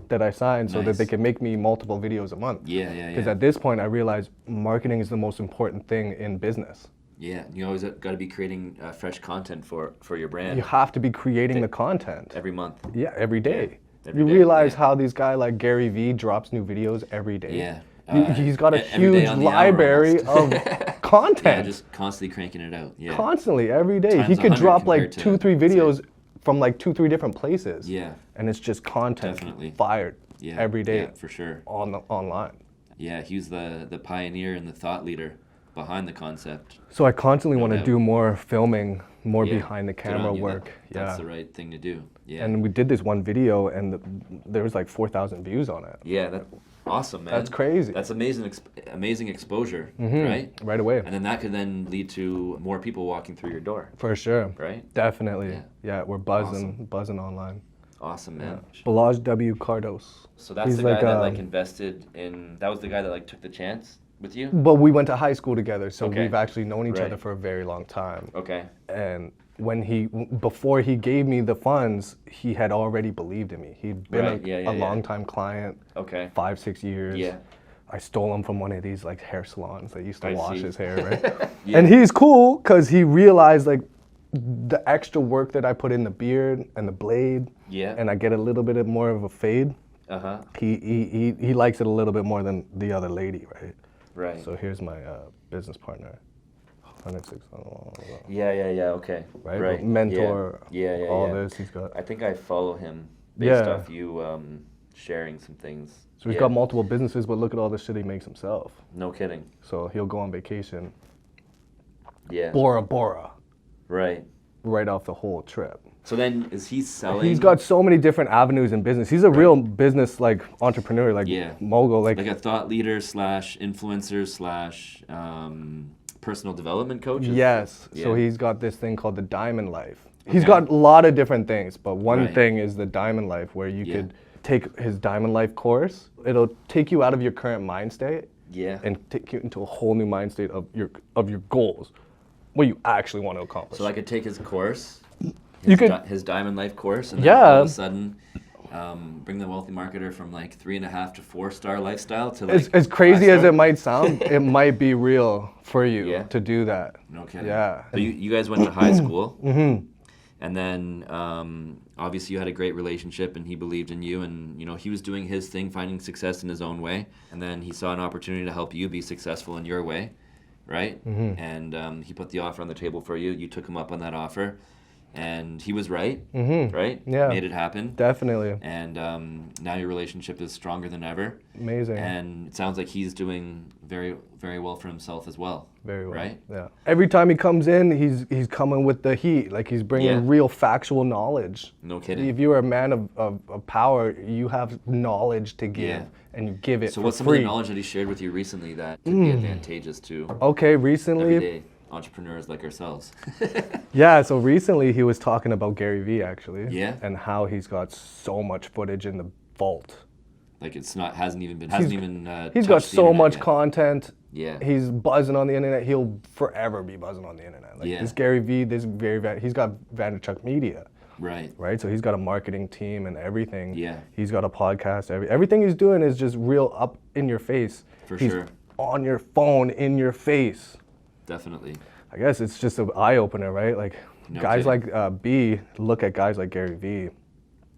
that I signed so that Nice. they could make me multiple videos a month. Yeah, yeah, Because yeah. at this point I realized marketing is the most important thing in business. Yeah, you always got to be creating fresh content for your brand You have to be creating the content. every month. Yeah, every day. every You day, realize yeah. how these guy like Gary Vee drops new videos every day. Yeah. He's got a every day huge on the hour library almost. of content. Yeah, just constantly cranking it out. Yeah. Constantly, every day. Times He could 100 drop like compared to, 2-3 say- videos from like 2-3 different places. Yeah. And it's just content Definitely. fired Yeah. every day Yeah, for sure. online. Yeah, he was the pioneer and the thought leader behind the concept. So I constantly want to doubt. do more filming, more Yeah, behind the good camera on you. work. That's Yeah. the right thing to do. Yeah. And we did this one video and there was like 4,000 views on it. Yeah, that's awesome, man. That's crazy. That's amazing exposure, right? Right away. And then that could then lead to more people walking through your door, For sure. right? Definitely. Yeah. Yeah, we're buzzing online. Awesome, man. Balaj W. Cardos. So that's He's the guy like, that like invested in. That was the guy that like took the chance with you. But we went to high school together, so Okay. we've actually known each Right. other for a very long time. Okay. And before he gave me the funds, he had already believed in me. He'd been Right, yeah, yeah, a yeah. long-time client, Okay. 5-6 years. Yeah. I stole him from one of these like hair salons that used to I wash see. his hair, right? Yeah. And he's cool because he realized like the extra work that I put in the beard and the blade, Yeah. and I get a little bit more of a fade. Uh huh. He likes it a little bit more than the other lady, right? Right. So here's my business partner, 106. Yeah. Okay. Right? Right. Mentor, Yeah. all yeah. this. He's got. I think I follow him based Yeah. off you sharing some things. So he's Yeah. got multiple businesses, but look at all the shit he makes himself. No kidding. So he'll go on vacation, Yeah. Bora Bora, Right. right off the whole trip. So then, is he selling? He's got so many different avenues in business. He's a real business like entrepreneur, like Yeah. mogul, like like a thought leader / influencer / personal development coach. yes. Yeah. So he's got this thing called the Diamond Life. He's Okay. got a lot of different things, but one Right. thing is the Diamond Life, where you Yeah. could take his Diamond Life course. It'll take you out of your current mind state Yeah. and take you into a whole new mind state of your goals, what you actually want to accomplish. So I could take his course, You could- his Diamond Life course, and then Yeah. all of a sudden bring the Wealthy Marketer from like 3.5 to 4-star lifestyle to like as crazy as 5-star? it might sound, it might be real for you Yeah. to do that. No kidding. Yeah. So you guys went to high school, and then obviously you had a great relationship, and he believed in you, and he was doing his thing, finding success in his own way, and then he saw an opportunity to help you be successful in your way, right? And he put the offer on the table for you. You took him up on that offer, and he was right, right? Yeah. Made it happen. Definitely. And now your relationship is stronger than ever. Amazing. And it sounds like he's doing very, very well for himself as well. Very well. Right? Yeah. Every time he comes in, he's coming with the heat. Like he's bringing Yeah. real factual knowledge. No kidding. If you're a man of power, you have knowledge to give, Yeah. and you give it So for what's some of free. the knowledge that he shared with you recently that could be advantageous to Okay, recently, everyday entrepreneurs like ourselves? yeah. So recently, he was talking about Gary Vee actually. Yeah. And how he's got so much footage in the vault. Like hasn't even He's touched got the so internet much yet. content. Yeah. He's buzzing on the internet. He'll forever be buzzing on the internet. Like Yeah. this Gary Vee, he's got Vanderchuck Media. Right. right? So he's got a marketing team and everything. Yeah. He's got a podcast. Everything he's doing is just real up in your face. For he's sure. on your phone, in your face. Definitely. I guess it's just an eye opener, right? Like No guys kidding. like B look at guys like Gary Vee.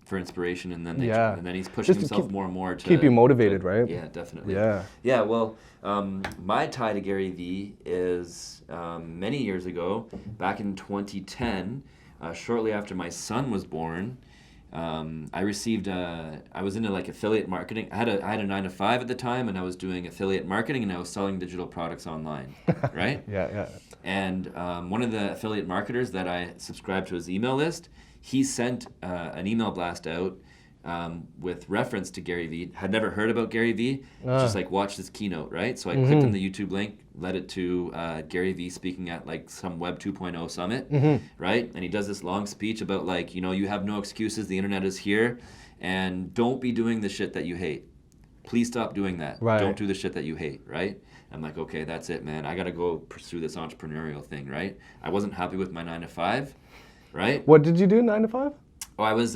For inspiration, and then Yeah. and then he's pushing Just to himself more and more to keep you motivated, right? Yeah, definitely. Yeah. Yeah. Well, my tie to Gary Vee is many years ago, back in 2010, shortly after my son was born. I received. I was into like affiliate marketing. I had a 9-to-5 at the time, and I was doing affiliate marketing, and I was selling digital products online, right? Yeah. And one of the affiliate marketers that I subscribed to his email list, he sent an email blast out with reference to Gary Vee. Had never heard about Gary Vee, just like watched his keynote, right? So I clicked on the YouTube link, led it to Gary Vee speaking at like some Web 2.0 summit, right? And he does this long speech about like, you have no excuses, the internet is here, and don't be doing the shit that you hate. Please stop doing that. Right. Don't do the shit that you hate, right? I'm like, okay, that's it, man. I got to go pursue this entrepreneurial thing, right? I wasn't happy with my 9-to-5, right? What did you do, 9-to-5? Oh, I was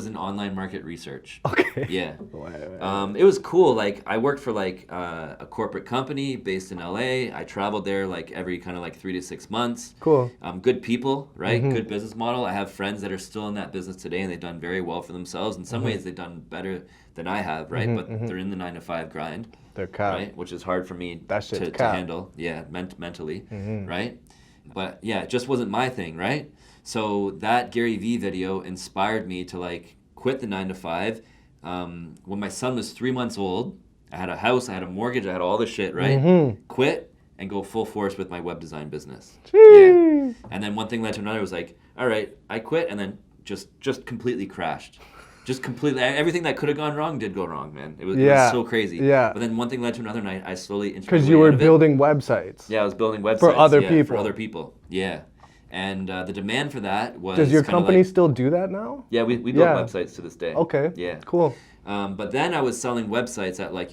in online market research. Okay. Yeah. It was cool. Like I worked for like a corporate company based in LA. I traveled there like every kind of like 3 to 6 months. Cool. Good people, right? Good business model. I have friends that are still in that business today, and they've done very well for themselves. In some ways, they've done better than I have, right? But they're in the 9-to-5 grind, They're cap. right? Which is hard for me That shit's to cap. handle. Yeah, mentally, right? But yeah, it just wasn't my thing, right? So that Gary Vee video inspired me to like quit the 9-to-5. When my son was 3 months old, I had a house, I had a mortgage, I had all this shit, right? Quit and go full force with my web design business. Yeah. And then one thing led to another. It was like, all right, I quit, and then just completely crashed. Just completely, everything that could have gone wrong did go wrong, man. It was so crazy. Yeah. But then one thing led to another, and I slowly Because you were building websites. Yeah, I was building websites For other people. For other people. Yeah. And the demand for that was. Does your kinda company like, still do that now? Yeah, we build Yeah. websites to this day. Okay. Yeah. Cool. But then I was selling websites at like,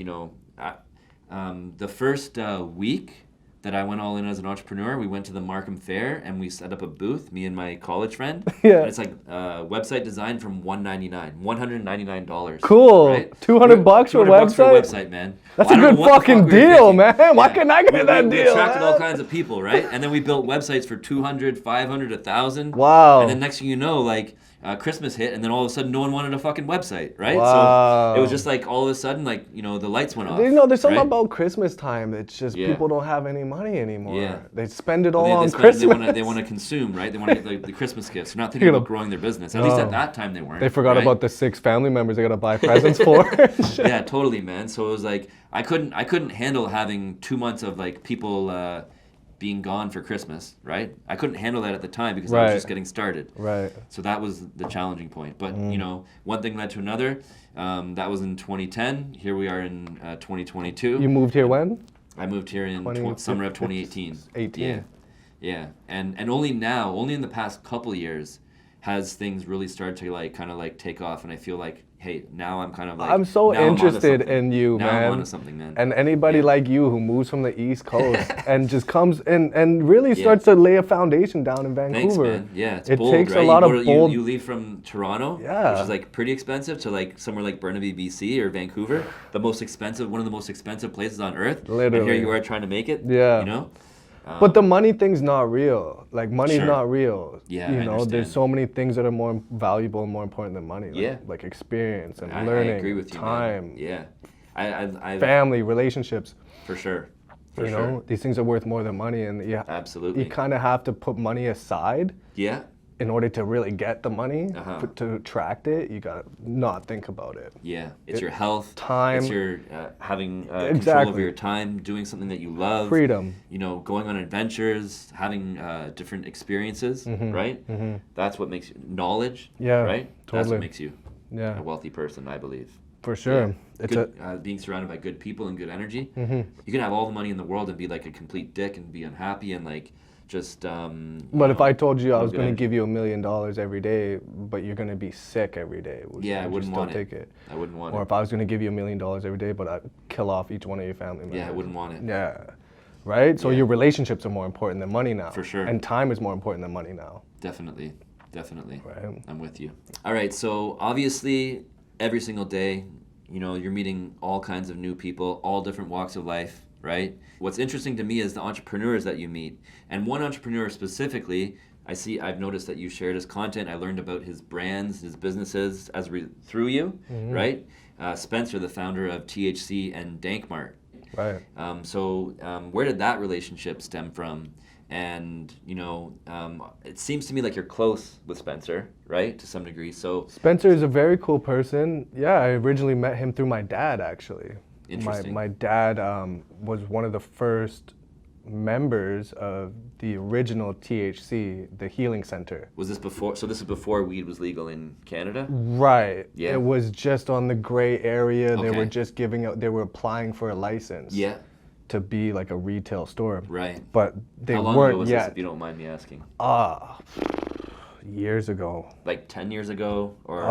the first week that I went all in as an entrepreneur, we went to the Markham Fair and we set up a booth, me and my college friend. Yeah. And it's like website design from $199. Cool. Right? $200 for a $200 for a website? website, man. That's Well, I a don't good know what the fucking fuck we were deal, thinking. man. Why Yeah. couldn't I get that We deal? attracted man? all kinds of people, right? And then we built websites for 200, 500, 1,000. Wow. And then next thing you know, like Christmas hit, and then all of a sudden no one wanted a fucking website, right? Wow. So it was just like all of a sudden, like, the lights went off. There's something right? about Christmas time. It's just Yeah. people don't have any money anymore. Yeah. They spend it all They on spend- Christmas. They want to consume, right? They want to get the Christmas gifts. They're not thinking You're about gonna- growing their business. At least No. at that time they weren't. They forgot right? about the 6 family members they gotta buy presents for. Yeah, totally, man. So it was like I couldn't handle having 2 months of like people being gone for Christmas, right? I couldn't handle that at the time because I was Right. just getting started. Right. So that was the challenging point. But one thing led to another. That was in 2010. Here we are in 2022. You moved here when? I moved here in 20 summer of 2018. 18. Yeah. And only now, only in the past couple years, has things really started to like kind of like take off. And I feel like, hey, now I'm kind of like. I'm so now I'm onto interested something. in you, now man. I'm onto something, man. And anybody Yeah. like you who moves from the East Coast and just comes and really starts to lay a foundation down in Vancouver. Thanks, man. Yeah, it's it bold, takes right? a lot you of bold. You leave from Toronto, Yeah. which is like pretty expensive, to like somewhere like Burnaby, BC, or Vancouver, one of the most expensive places on earth. And Literally. here you are trying to make it. Yeah. But the money thing's not real. Like money's Sure. not real. Yeah, you I know, understand. there's so many things that are more valuable and more important than money. Like, Yeah. like experience and I learning, agree with you, time, man. Yeah, I family, relationships. for sure. For You sure. know, these things are worth more than money, and Absolutely. you kind of have to put money aside Yeah. in order to really get the money. Uh-huh. To attract it, you gotta not think about it. Yeah, it's your health, time. It's your having control over Exactly. your time, doing something that you love, Freedom. Going on adventures, having different experiences, right? That's what makes you knowledge. Mm-hmm. Yeah, right. That's totally. what makes you Yeah, a wealthy person, I believe. for sure. Yeah. It's Good, being surrounded by good people and good energy. You can have all the money in the world and be like a complete dick and be unhappy and like just. But if I told you I no was good going to energy. give you $1 million every day, but you're going to be sick every day, would Yeah, I you wouldn't still want take it. it? I wouldn't want Or it. if I was going to give you $1 million every day, but I'd kill off each one of your family members. Yeah, I wouldn't want it. Yeah, right? So Yeah. your relationships are more important than money now. For sure. And time is more important than money now. Definitely. Definitely. Right. I'm with you. All right. So obviously, every single day, you know, you're meeting all kinds of new people, all different walks of life, right? What's interesting to me is the entrepreneurs that you meet. And one entrepreneur specifically, I've noticed that you shared his content. I learned about his brands, his businesses through you, right? Spencer, the founder of THC and Dankmart. Right. Where did that relationship stem from? And, you know, it seems to me like you're close with Spencer, right, to some degree. So Spencer is a very cool person. Yeah, I originally met him through my dad, actually. Interesting. My dad was one of the first members of the original THC, the Healing Center. was this before? So this is before weed was legal in Canada? Right. Yeah. It was just on the gray area. They Okay. were just they were applying for a license. Yeah. To be like a retail store. Right. But they How long ago weren't was yet. this, if you don't mind me asking? Years ago. Like 10 years ago or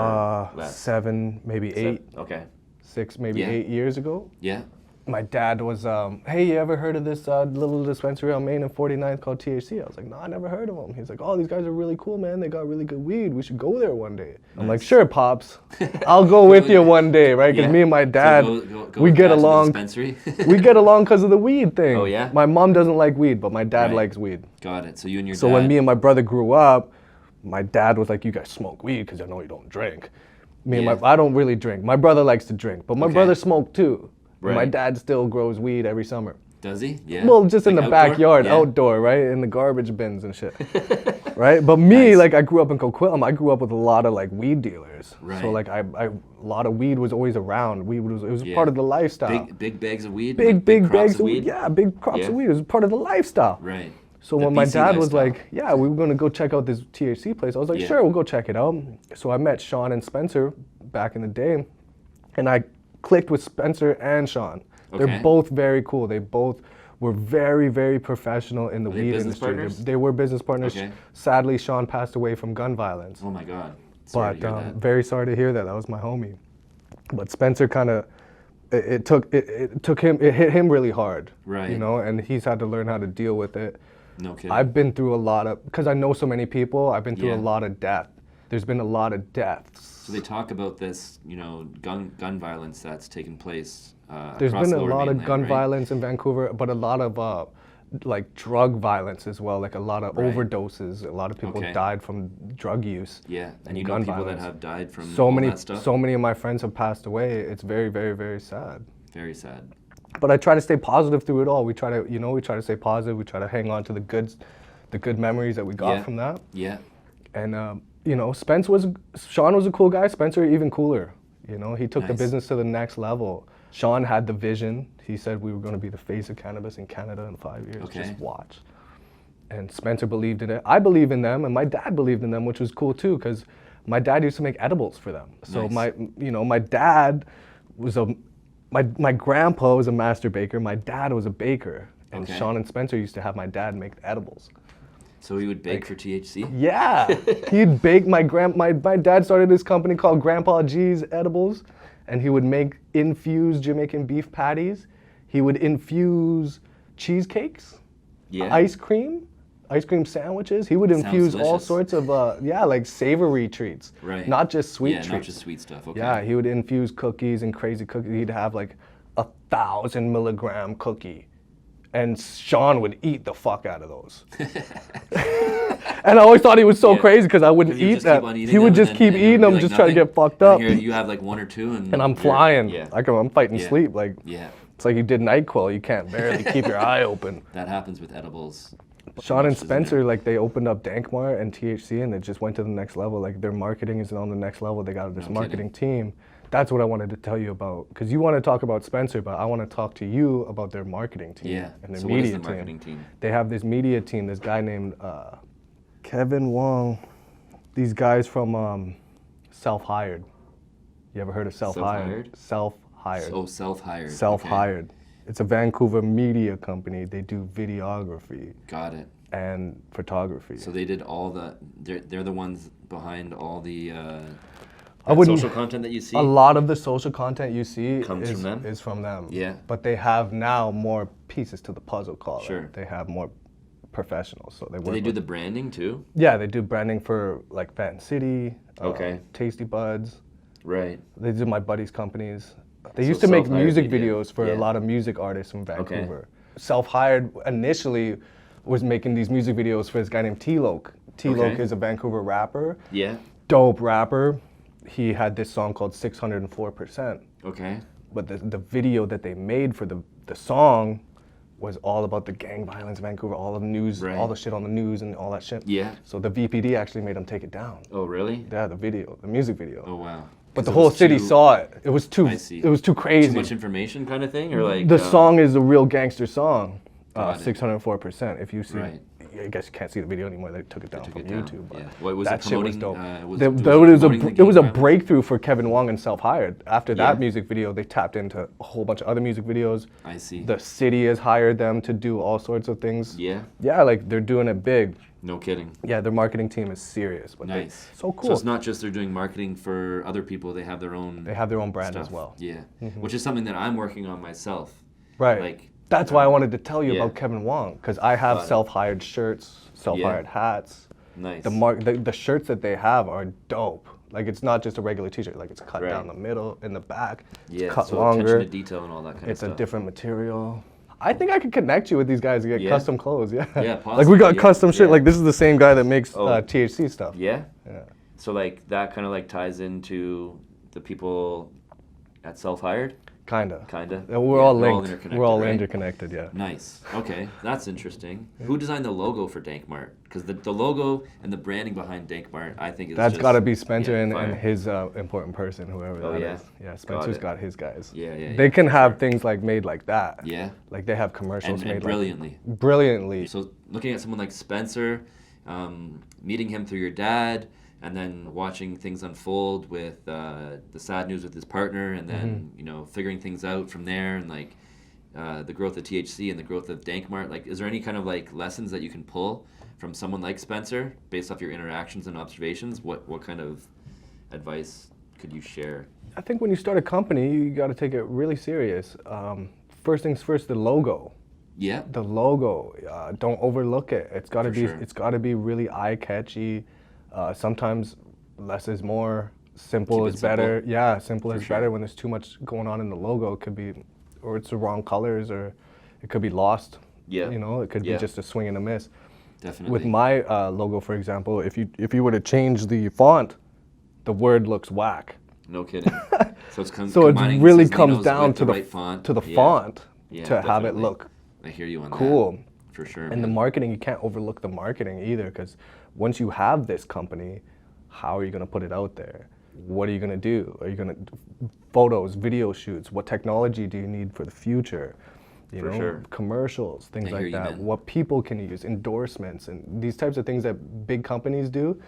less? 7, maybe 8, Okay. 6, maybe Yeah. 8 years ago. Yeah. My dad was, hey, you ever heard of this little dispensary on Main and 49th called THC? I was like, no, I never heard of them. He's like, oh, these guys are really cool, man. They got really good weed. We should go there one day. I'm like, sure, Pops. I'll go with you one day, right? Because Yeah. me and my dad, So go we with get Dad to the along. dispensary? We get along because of the weed thing. Oh, yeah? My mom doesn't like weed, but my dad Right. likes weed. Got it. So you and your So dad. when me and my brother grew up, my dad was like, you guys smoke weed because I know you don't drink. Yeah. I don't really drink. My brother likes to drink, but my Okay. brother smoked too. Right. My dad still grows weed every summer. Does he? Yeah. Well, just in the Like outdoor? backyard, Yeah. outdoor, right? In the garbage bins and shit. Right? But me, Nice. like, I grew up in Coquitlam. I grew up with a lot of, like, weed dealers. Right. So, like, a lot of weed was always around. It was Yeah. part of the lifestyle. Big bags of weed? Big, Like big crops bags of of weed? Yeah, big crops Yeah. of weed. It was part of the lifestyle. Right. So The when my BC dad was lifestyle. like, yeah, we were going to go check out this THC place, I was like, Yeah. sure, we'll go check it out. So I met Sean and Spencer back in the day, and I clicked with Spencer and Sean. Okay. They're both very cool. They both were very, very professional in the they weed business industry. partners? They were business partners. Okay. Sadly, Sean passed away from gun violence. Oh my God. Sorry But to hear that. very sorry to hear that. That was my homie. But Spencer kind of, it hit him really hard. Right. You know, and he's had to learn how to deal with it. No kidding. I've been through a lot of, because I know so many people, I've been through Yeah. a lot of death. There's been a lot of deaths. So they talk about this, you know, gun violence that's taken place There's across been the a Lower lot of Mainland, gun right? violence in Vancouver, but a lot of like drug violence as well, like a lot of Right. overdoses. A lot of people Okay. died from drug use. Yeah, and you know gun people violence. that have died from So all many, that stuff? so many of my friends have passed away. It's very, very, very sad. Very sad. But I try to stay positive through it all. We try to stay positive. We try to hang on to the good memories that we got Yeah. from that. Yeah. And you know, Sean was a cool guy. Spencer even cooler. You know, he took the Nice. business to the next level. Sean had the vision. He said we were going to be the face of cannabis in Canada in 5 years. Okay. Just watch. And Spencer believed in it. I believe in them, and my dad believed in them, which was cool too, because my dad used to make edibles for them. So Nice. my dad was my grandpa was a master baker. My dad was a baker, and Okay. Sean and Spencer used to have my dad make the edibles. So he would bake for THC? Yeah, he'd bake. My dad started this company called Grandpa G's Edibles, and he would make infused Jamaican beef patties. He would infuse cheesecakes, Yeah. ice cream sandwiches. He would infuse all delicious. sorts of like savory treats, Right. not just sweet Yeah, treats. not just sweet stuff. Okay. Yeah, he would infuse cookies and crazy cookies. He'd have like 1,000 milligram cookie. And Sean would eat the fuck out of those. And I always thought he was so Yeah. crazy because I wouldn't He would eat just that. keep on eating He would them just and keep then eating it would them, be just like trying to nothing. get fucked And up. here you have like one or two and And I'm you're- flying. Yeah. I'm fighting Yeah. sleep. Like Yeah. it's like you did NyQuil. You can't barely keep your eye open. That happens with edibles. Sean and Much, doesn't it? Spencer, like they opened up Dankmart and THC, and it just went to the next level. Like their marketing is on the next level. They got this No marketing team. That's what I wanted to tell you about, because you want to talk about Spencer, but I want to talk to you about their marketing team Yeah. and their So what is media the marketing team? They have this media team. This guy named Kevin Wong. These guys from Self-Hired. You ever heard of Self-Hired? Self-Hired. Oh, self-hired. Self-Hired. Okay. It's a Vancouver media company. They do videography Got it. and photography. So they did all the. They're the ones behind all the wouldn't- social content that you see. A lot of the social content you see Comes from them? is from them. Yeah. But they have now more pieces to the puzzle, call it. Sure. They have more professionals. So they work Do they do with- the branding too? Yeah, they do branding for like Fan City, Okay. Tasty Buds. Right. They do my buddies' companies. They So used to make self-hired music media. videos for Yeah. a lot of music artists from Vancouver. Self-hired initially was making these music videos for this guy named T-Loke. T-Loke Okay. is a Vancouver rapper, Yeah. dope rapper. He had this song called 604%. Okay. But the video that they made for the song was all about the gang violence in Vancouver, all the news, Right. all the shit on the news and all that shit. Yeah. So the VPD actually made them take it down. Oh, really? Yeah, the video, the music video. Oh, wow. But 'Cause the it whole was city too- saw it. It was too. I see. It was too crazy. Too much information kind of thing? Or like... The song is a real gangster song. Got it. 604%. If you see, Right. I guess you can't see the video anymore. They took it down took from it down, YouTube. But yeah. What, was that it shit was promoting, dope. was There- it there was promoting the it was a gang violence? breakthrough for Kevin Wong and Self Hired. After that Yeah. music video, they tapped into a whole bunch of other music videos. I see. The city has hired them to do all sorts of things. Yeah. Yeah, like they're doing it big. No kidding. Yeah, their marketing team is serious. But Nice. so cool. So it's not just they're doing marketing for other people, they have their own They have their own brand stuff. as well. Yeah. Which is something that I'm working on myself. Right. Like, That's why I wanted to tell you yeah. about Kevin Wong, because I have Got it. self-hired shirts, self-hired hats. Nice. The shirts that they have are dope. Like it's not just a regular T-shirt. Like it's cut Right. down the middle, in the back. Yeah, It's cut so longer. attention to detail and all that kind It's of a stuff. different material. I think I could connect you with these guys to get Yeah. custom clothes. Yeah. Yeah, Like we possibly, got yeah, custom shit. yeah. Like this is the same guy that makes Oh. THC stuff. Yeah? Yeah. So like that kind of like ties into the people at Self-Hired? Kinda. Kinda? Yeah, we're Yeah, all they're linked. interconnected, We're all right? interconnected. Yeah. Nice. Okay, that's interesting. Who designed the logo for Dankmart? Because the logo and the branding behind Dankmart, I think is That's just, got to be Spencer yeah, and fire. his important person, whoever Oh, that yeah? is. Yeah, Spencer's it. got his guys. Yeah, yeah, They yeah, can for have sure. things like made like that. Yeah. Like they have commercials And made brilliantly. like brilliantly. So looking at someone like Spencer, meeting him through your dad, and then watching things unfold with the sad news with his partner, and then figuring things out from there, and like the growth of THC and the growth of Dankmart. Like, is there any kind of like lessons that you can pull from someone like Spencer based off your interactions and observations? What kind of advice could you share? I think when you start a company, you got to take it really serious. First things first, the logo. Yeah. The logo, don't overlook it. It's got to For be. sure. It's got to be really eye catchy. Sometimes less is more. Simple Keep it is better. simple. Yeah, simple For is sure. better. When there's too much going on in the logo, it could be, or it's the wrong colors, or it could be lost. Yeah. You know, it could Yeah. be just a swing and a miss. Definitely. With my logo, for example, if you were to change the font, the word looks whack. No kidding. So it's So it combining really Sizzlinos comes down with to the the right font. to the Yeah. font Yeah, to have it definitely. look I hear you on cool. that. For sure. And the man. marketing, you can't overlook the marketing either, because once you have this company, how are you going to put it out there? What are you going to do? Are you going to photos, video shoots? What technology do you need for the future? You For know, sure. commercials, things I hear like you, that. man. What people can use, endorsements, and these types of things that big companies do.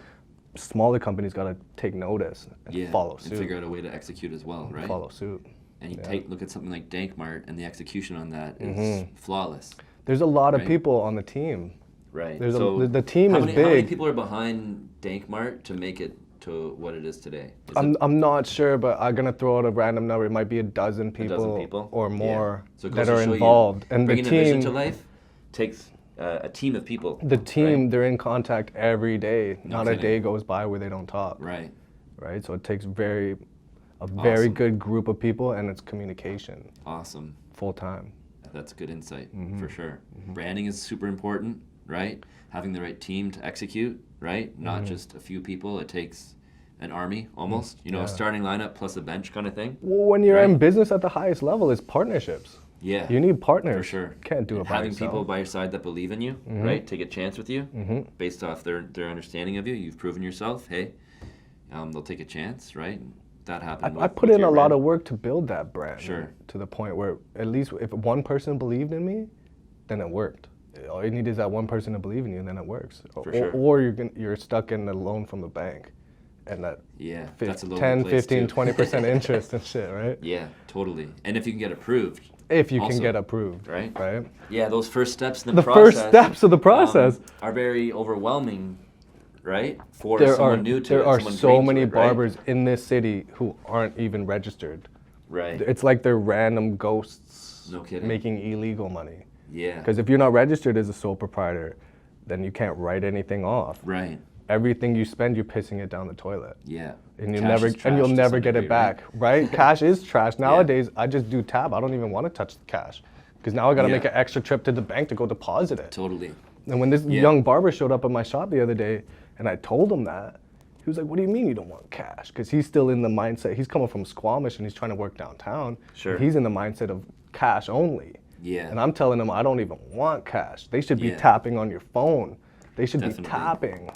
Smaller companies got to take notice and follow and suit. figure out a way to execute as well, right? Follow suit. And you Yeah. take look at something like Dankmart, and the execution on that is Mm-hmm. flawless. There's a lot of Right. people on the team. Right. There's so the team how is many, How many big. people are behind Dankmart to make it to what it is today? Is I'm not sure, but I'm gonna throw out a random number. It might be a dozen people, or Yeah. more So it that goes to are show you, involved. And the bringing a vision team, to life takes a team of people. the team, they're in contact every day. No Not a kidding. day goes by where they don't talk. Right. Right. So it takes a very Awesome. good group of people, and it's communication Awesome. full time. That's good insight, Mm-hmm. for sure. Branding is super important, right? Having the right team to execute, right? Mm-hmm. Not just a few people. It takes an army almost, you know, Yeah. a starting lineup plus a bench kind of thing. Well, when you're in Right. business at the highest level, it's partnerships. Yeah. You need partners. For sure. Can't do And it by having yourself. people by your side that believe in you, right? Take a chance with you based off their understanding of you. You've proven yourself. Hey, they'll take a chance, right? That happened. I put in a lot of work to build that brand. Sure. To the point where at least if one person believed in me, then it worked. All you need is that one person to believe in you, and then it works. For sure. Or you're stuck in a loan from the bank, and that Yeah, that's a little 10, place 15, too. 20% interest and shit, right? Yeah, totally. And if you can get approved, If you also, can get approved, right? Right. Yeah, those first steps in The process. first steps of the process. Are very overwhelming, right? For There someone are new to there it, are someone so green to many it, right? barbers in this city who aren't even registered. Right. It's like they're random ghosts No kidding. making illegal money. Yeah. Because if you're not registered as a sole proprietor, then you can't write anything off. Right. Everything you spend, you're pissing it down the toilet. Yeah. And you'll Cash never is trash and you'll to never some get degree, it back, right? Cash is trash. Nowadays, Yeah. I just do tab. I don't even want to touch the cash because now I got to Yeah. make an extra trip to the bank to go deposit it. Totally. And when this Yeah. young barber showed up at my shop the other day and I told him that, he was like, "What do you mean you don't want cash?" Because he's still in the mindset, he's coming from Squamish and he's trying to work downtown. Sure. He's in the mindset of cash only. Yeah. And I'm telling him I don't even want cash. They should be Yeah. tapping on your phone. They should Definitely. be tapping,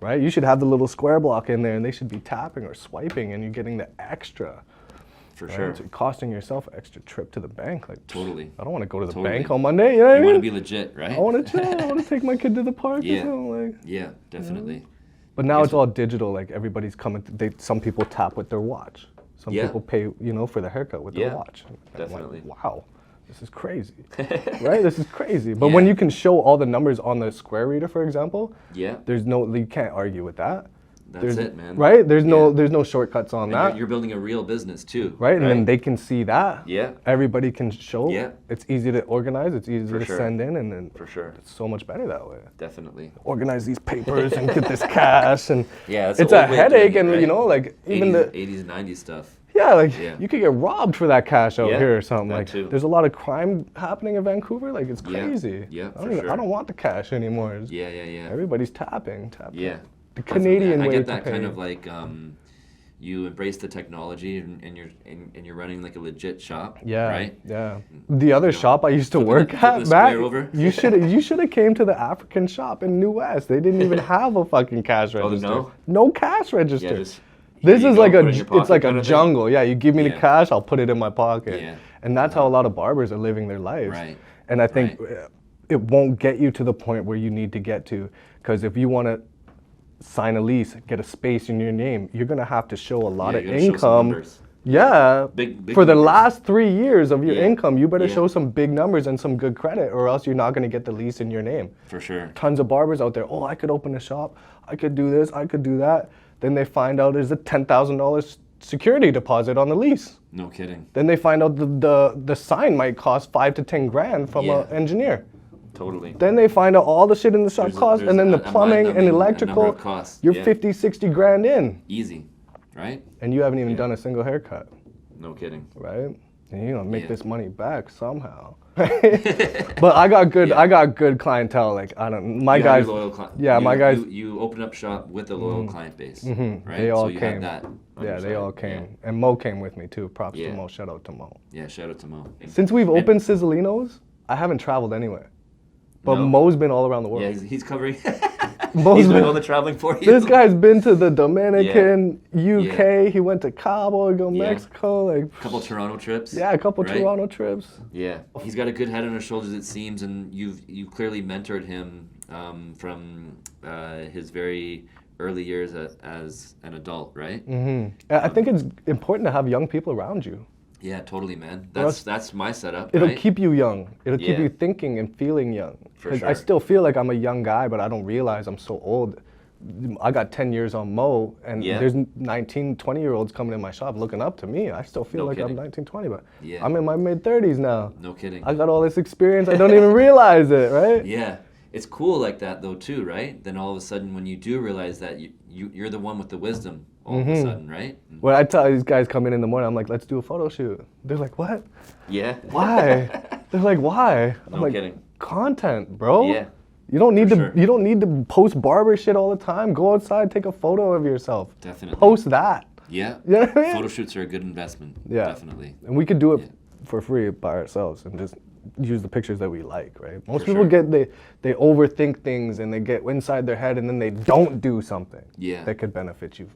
right? You should have the little square block in there and they should be tapping or swiping and you're getting the extra. For Right? sure. So you're costing yourself an extra trip to the bank. Like, Totally. I don't want to go to the Totally. bank on Monday. You know what I You mean? want to be legit, right? I want to chill. I want to take my kid to the park Yeah. or something. Like. Yeah, definitely. But now Yes. it's all digital. Like everybody's coming. Some people tap with their watch. Some Yeah. people pay, for the haircut with Yeah, their watch. And I'm like, definitely. wow, this is crazy, right? This is crazy. But Yeah. when you can show all the numbers on the square reader, for example, Yeah. you can't argue with that. That's it, man. Right? There's Yeah. no shortcuts on And that. you're building a real business too. Right? And then they can see that. Yeah. Everybody can show. Yeah. It's easy to organize. It's easy For to sure. send in, and then For sure. it's so much better that way. Definitely. Organize these papers and get this cash, and Yeah, that's it's the a old way of headache. doing And it, right? like even 80s, the 80s and 90s stuff. yeah, Yeah. you could get robbed for that cash out Yeah, here or something. that Like too. there's a lot of crime happening in Vancouver. Like it's Yeah, crazy. yeah, I for don't, sure. I don't want the cash anymore. It's- Yeah, yeah, yeah. Everybody's tapping. Yeah. The Definitely. Canadian I way get to that pay. kind of like you embrace the technology and you're running like a legit shop. Yeah, Right. yeah. The other shop I used to flipping work the- flipping at, the Matt, square over. you should have came to the African shop in New West. They didn't even have a fucking cash register. no? No cash register. Yeah, just This here you is go, like put it in your it's pocket like kind a of thing. jungle. Yeah, you give me the Yeah. cash, I'll put it in my pocket. Yeah. And that's how a lot of barbers are living their lives. Right. And I think Right. it won't get you to the point where you need to get to, because if you want to sign a lease, get a space in your name, you're gonna have to show a lot Yeah, of you gotta show some income. numbers. Yeah, Big for the numbers. last 3 years of your Yeah. income, you better Yeah. show some big numbers and some good credit, or else you're not gonna get the lease in your name. For sure. Tons of barbers out there. Oh, I could open a shop. I could do this. I could do that. Then they find out there's a $10,000 security deposit on the lease. No kidding. Then they find out the sign might cost 5 to 10 grand from Yeah. an engineer. Totally. Then they find out all the shit in the shop There's a- costs, there's and then the a plumbing and mind-numbing electrical. number of costs. You're Yeah. 50, 60 grand in, Easy. Right? and you haven't even Yeah. done a single haircut, No kidding. right? And you're gonna make Yeah. this money back somehow. But I got good. Yeah. I got good clientele. Like I don't. My You have guys. your loyal yeah, my guys. You open up shop with a loyal client base. Mhm. Right? They all so you came. have that. on Yeah, your they side. all came, and Mo came with me too. Props Yeah. to Mo. Shout out to Mo. Yeah, shout out to Mo. Since we've And- opened Sizzlino's, I haven't traveled anywhere. But No. Mo's been all around the world. Yeah, he's covering. Mo's he's doing been- all the traveling for you. This guy's been to the Dominican, UK. Yeah. He went to Cabo, go Yeah. Mexico. Like, A couple Toronto trips. yeah, a couple right? Toronto trips. Yeah, he's got a good head on his shoulders, it seems, and you clearly mentored him from his very early years as an adult, right? I think it's important to have young people around you. Yeah, totally, man. else That's my setup. It'll right? keep you young. It'll keep Yeah. you thinking and feeling young. For 'Cause I sure. still feel like I'm a young guy, but I don't realize I'm so old. I got 10 years on Mo, and Yeah. there's 19, 20-year-olds coming in my shop looking up to me. I still feel No like kidding. I'm 19, 20, but Yeah. I'm in my mid-30s now. No kidding. I got all this experience. I don't even realize it, right? Yeah, it's cool like that though too, right? Then all of a sudden, when you do realize that you're the one with the wisdom, all of a sudden, right? When I tell these guys come in the morning, I'm like, let's do a photo shoot. They're like, what? Yeah. Why? They're like, why? I'm No like, kidding. content, bro. Yeah. You don't need For to. sure. You don't need to post barber shit all the time. Go outside, take a photo of yourself. Definitely. Post that. Yeah. You know what I mean? Photo shoots are a good investment. Yeah. Definitely. And we could do it Yeah. for free by ourselves and just use the pictures that we like, right? Most For people sure. they overthink things and they get inside their head and then they don't do something Yeah. that could benefit you.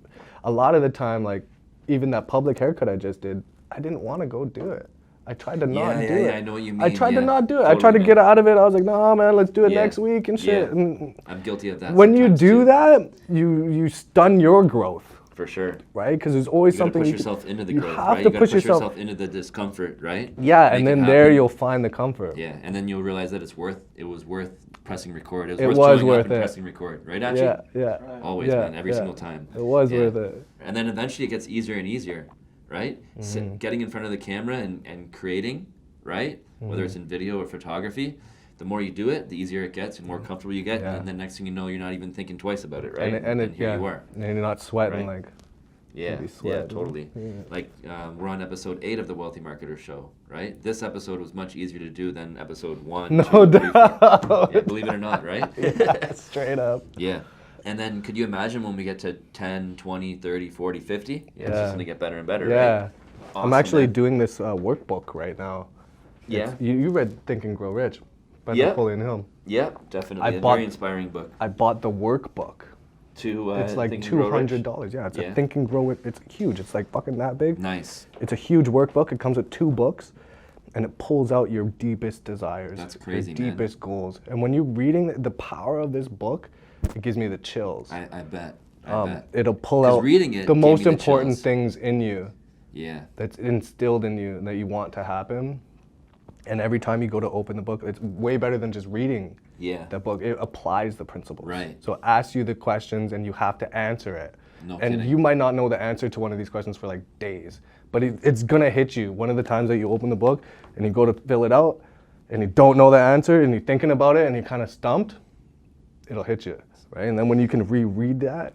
A lot of the time, like even that public haircut I just did, I didn't want to go do it. I tried to not do it. Yeah, I know what you mean. I tried to yeah. not do it. I tried to Totally, get man. out of it. I was like, no, man, let's do it Yeah. next week and shit. Yeah. And I'm guilty of that. when you sometimes, do too. that, you stun your growth, For sure. right? Because there's always You gotta something push you yourself into the you growth, have right? to You gotta push yourself- into the discomfort, right? Yeah, Make and it then there happen. you'll find the comfort. Yeah, and then you'll realize that it was worth pressing record. It It was was worth showing worth up and it. pressing record, right? Actually, Yeah, yeah. always, yeah, man, every yeah. single time. It was Yeah. worth it. And then eventually it gets easier and easier, right? Mm-hmm. Getting in front of the camera and creating, right? Whether Mm-hmm. it's in video or photography, the more you do it, the easier it gets, the more comfortable you get, Yeah. and then next thing you know, you're not even thinking twice about it, right? And here you are. And you're not sweating Right. like. Yeah, Maybe yeah, sweat. totally. Yeah. Like we're on episode 8 of the Wealthy Marketer Show, right? This episode was much easier to do than episode 1. No 2, 3, 4. doubt. Yeah, believe it or not, right? Yeah, straight up. Yeah. And then could you imagine when we get to 10, 20, 30, 40, 50? It's Yeah. just going to get better and better, Yeah. right? I'm Awesome, actually man. doing this workbook right now. Yeah. You read Think and Grow Rich by Yeah. Napoleon Hill. Yeah, definitely. I A bought- very inspiring book. I bought the workbook. To It's like Think and Grow Rich. $200. Yeah, it's Yeah. a Think and Grow It. It's huge. It's like fucking that big. Nice. It's a huge workbook. It comes with 2 books, and it pulls out your deepest desires. That's crazy, your man. deepest goals. And when you're reading the power of this book, it gives me the chills. I bet. I bet. It'll pull 'Cause out reading it the gave me most the important chills. things in you Yeah. that's instilled in you that you want to happen. And every time you go to open the book, it's way better than just reading Yeah. the book. It applies the principles. Right. So it asks you the questions and you have to answer it. No and kidding. you might not know the answer to one of these questions for like days, but it's gonna hit you. One of the times that you open the book and you go to fill it out and you don't know the answer and you're thinking about it and you're kind of stumped, it'll hit you, right? And then when you can reread that,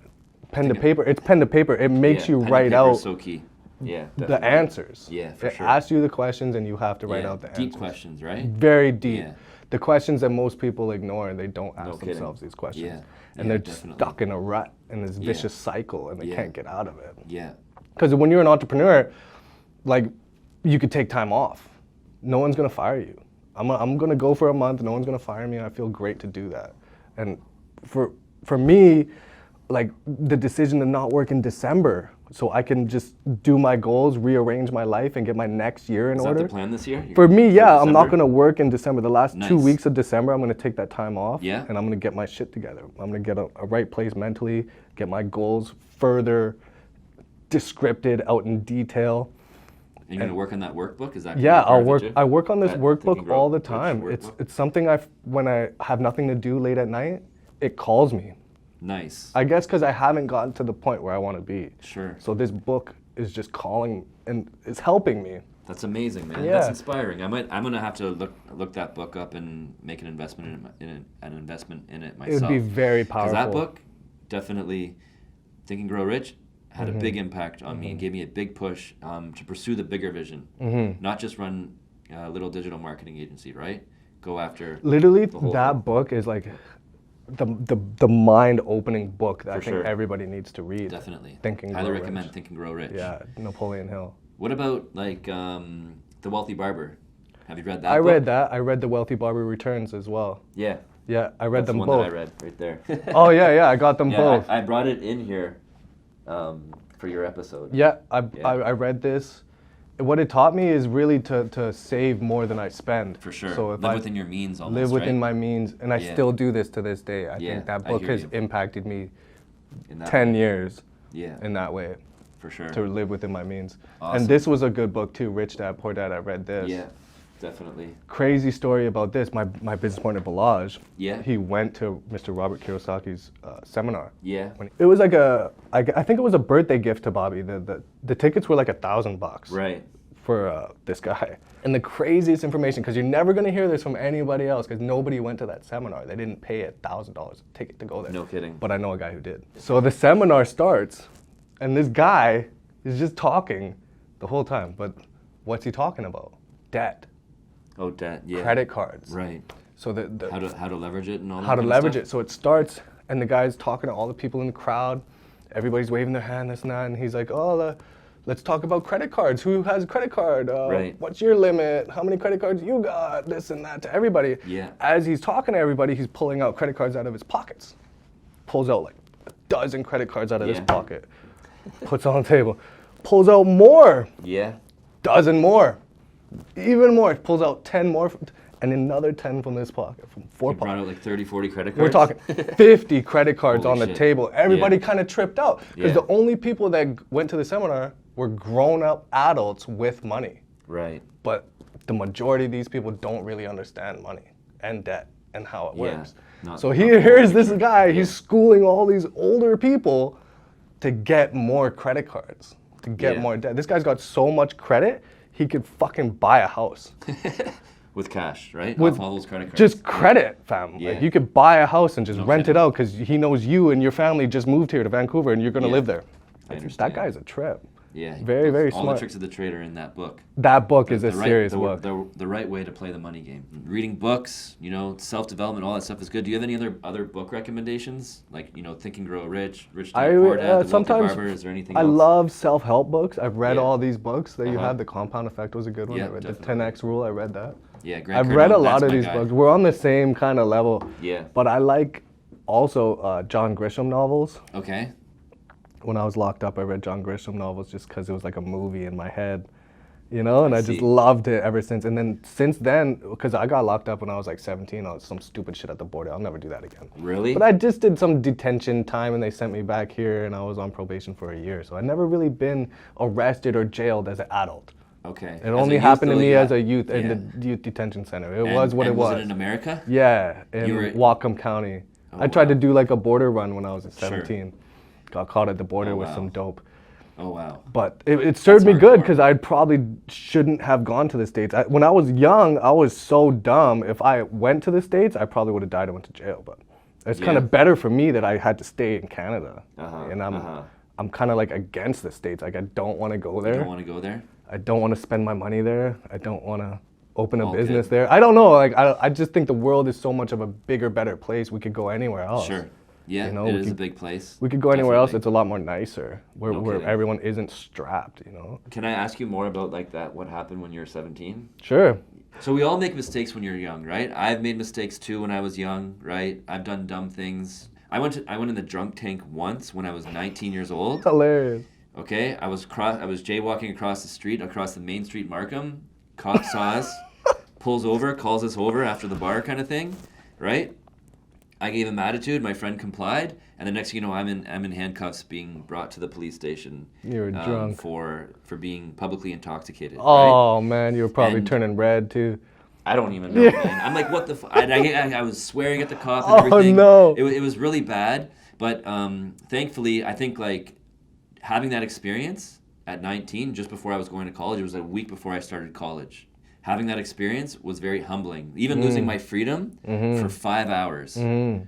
pen to paper, it's pen to paper. It makes Yeah, you pen and write paper out is so key. Yeah. the definitely. answers. Yeah, for it sure. asks you the questions and you have to write Yeah, out the deep answers. questions, right? Very deep. Yeah. The questions that most people ignore and they don't No ask kidding. themselves these questions. Yeah. And Yeah, they're definitely. stuck in a rut in this Yeah. vicious cycle and they Yeah. can't get out of it. Yeah. Because when you're an entrepreneur, like you could take time off. No one's gonna fire you. I'm gonna go for a month. No one's gonna fire me. I feel great to do that. And for me, like the decision to not work in December, so I can just do my goals, rearrange my life, and get my next year in Is order. that the plan this year? For me, yeah, I'm not December? gonna work in December. The last 2 Nice. weeks of December, I'm gonna take that time off. Yeah. And I'm gonna get my shit together. I'm gonna get a right place mentally, get my goals further descripted out in detail. And you're gonna work on that workbook? Is that? Yeah, gonna be part of it too? I work on this That Think and workbook Grow all the Rich time. workbook? It's something when I have nothing to do late at night, it calls me. Nice. I guess because I haven't gotten to the point where I want to be. Sure. So this book is just calling and it's helping me. That's amazing, man. Yeah. That's inspiring. I'm gonna have to look that book up and make an investment an investment in it myself. It would be very Because powerful. that book, definitely, Think and Grow Rich, had Mm-hmm. a big impact on me and gave me a big push to pursue the bigger vision, Mm-hmm. not just run a little digital marketing agency, right? Go after. Literally, the whole that thing. book is like the mind-opening book that I For think sure. everybody needs to read. Definitely. Think and Highly Grow recommend Rich. Think and Grow Rich. Yeah, Napoleon Hill. What about like The Wealthy Barber? Have you read that? I book? read that. I read The Wealthy Barber Returns as well. Yeah. Yeah, I read That's them the one both. that I read right there. Oh yeah, I got them Yeah, both. I brought it in here for your episode. Yeah, Yeah. I read this. What it taught me is really to save more than I spend. For sure. So if Live I within your means almost, live within right? my means, and I Yeah. still do this to this day. I Yeah, think that I book hear has you. impacted me In that 10 way. years Yeah, in that way, for sure. to live within my means. Awesome. And this was a good book too, Rich Dad, Poor Dad. I read this. Yeah, definitely. Crazy story about this. My business partner, Balaj, Yeah. he went to Mr. Robert Kiyosaki's seminar. Yeah. It was like I think it was a birthday gift to Bobby. The tickets were like $1,000 Right. for this guy. And the craziest information, because you're never going to hear this from anybody else, because nobody went to that seminar. They didn't pay $1,000 a ticket to go there. No kidding. But I know a guy who did. So the seminar starts, and this guy is just talking the whole time. But what's he talking about? Debt, Oh, debt. Yeah. credit cards. Right. So How to leverage it and all that. how to kind of leverage stuff? it. So it starts, and the guy's talking to all the people in the crowd. Everybody's waving their hand, this and that, and he's like, let's talk about credit cards. Who has a credit card? Right. What's your limit? How many credit cards you got? This and that to everybody. Yeah. As he's talking to everybody, he's pulling out credit cards out of his pockets. Pulls out like a dozen credit cards out of his Yeah. pocket. Puts on the table. Pulls out more. Yeah. Dozen more. Even more. Pulls out 10 more. And another 10 from this pocket. From four You pockets. brought out like 30, 40 credit cards. We're talking 50 credit cards Holy on the shit. table. Everybody Yeah. kind of tripped out because Yeah. the only people that went to the seminar were grown-up adults with money. Right. But the majority of these people don't really understand money and debt and how it Yeah. works. Not- So not here's fully this guy, Yeah. he's schooling all these older people to get more credit cards, to get Yeah. more debt. This guy's got so much credit, he could fucking buy a house. With cash, right? With Off all those credit cards. just credit, fam. Yeah. Like you could buy a house and just No rent it kidding. out because he knows you and your family just moved here to Vancouver and you're gonna Yeah. live there. I That understand. guy's a trip. Yeah. Very, very all smart. the tricks of the trade are in that book. That book is a The right- serious the, book. The right way to play the money game. Reading books, self-development, all that stuff is good. Do you have any other book recommendations? Like, Think and Grow Rich, Rich Dad Poor Dad, The Wealthy sometimes Barber? Is there anything I else? love self-help books. I've read Yeah. all these books that you Uh-huh. have. The Compound Effect was a good one. Yeah, I read the definitely. 10x Rule. I read that. Yeah, Grant I've read a Cardone, lot that's of my these guy. books. We're on the same kind of level. Yeah. But I like also John Grisham novels. Okay. When I was locked up, I read John Grisham novels just because it was like a movie in my head, and I just see. loved it ever since. And then since then, because I got locked up when I was like 17, I was some stupid shit at the border. I'll never do that again. Really? But I just did some detention time and they sent me back here and I was on probation for a year. So I'd never really been arrested or jailed as an adult. Okay. It As only a youth, happened to though, me yeah. as a youth in Yeah. the youth detention center. It And- was what and it was. Was it in America? Yeah, in You were- Whatcom County. Oh, I tried wow. to do like a border run when I was Sure. 17. Got caught at the border Oh, with wow. some dope. Oh, wow. But it served me That's good hardcore. because I probably shouldn't have gone to the States. When I was young, I was so dumb. If I went to the States, I probably would have died and went to jail. But it's kind Yeah. of better for me that I had to stay in Canada. Uh-huh, And uh-huh. I'm kind of like against the States. Like I don't want to go You there. don't want to go there? I don't want to spend my money there. I don't want to open a All business good. there. I don't know. Like I just think the world is so much of a bigger, better place. We could go anywhere else. Sure. Yeah, You know, it we is a could- big place. We could go anywhere else. Definitely. It's a lot more nicer, where No where kidding. everyone isn't strapped. Can I ask you more about like that? What happened when you were 17? Sure. So we all make mistakes when you're young, right? I've made mistakes too when I was young, right? I've done dumb things. I went in the drunk tank once when I was 19 years old. Hilarious. Okay, I was jaywalking across the street, across the main street, Markham. Cop saw us, pulls over, calls us over after the bar, kind of thing, right? I gave him attitude. My friend complied, and the next thing you know, I'm in handcuffs, being brought to the police station. You were drunk. for being publicly intoxicated. Right? Oh man, you were probably And- turning red too. I don't even know, man. I'm like, what the I was swearing at the cop and Oh, everything. no. It was really bad, but thankfully, I think like having that experience at 19, just before I was going to college, it was a week before I started college. Having that experience was very humbling. Even losing my freedom for 5 hours,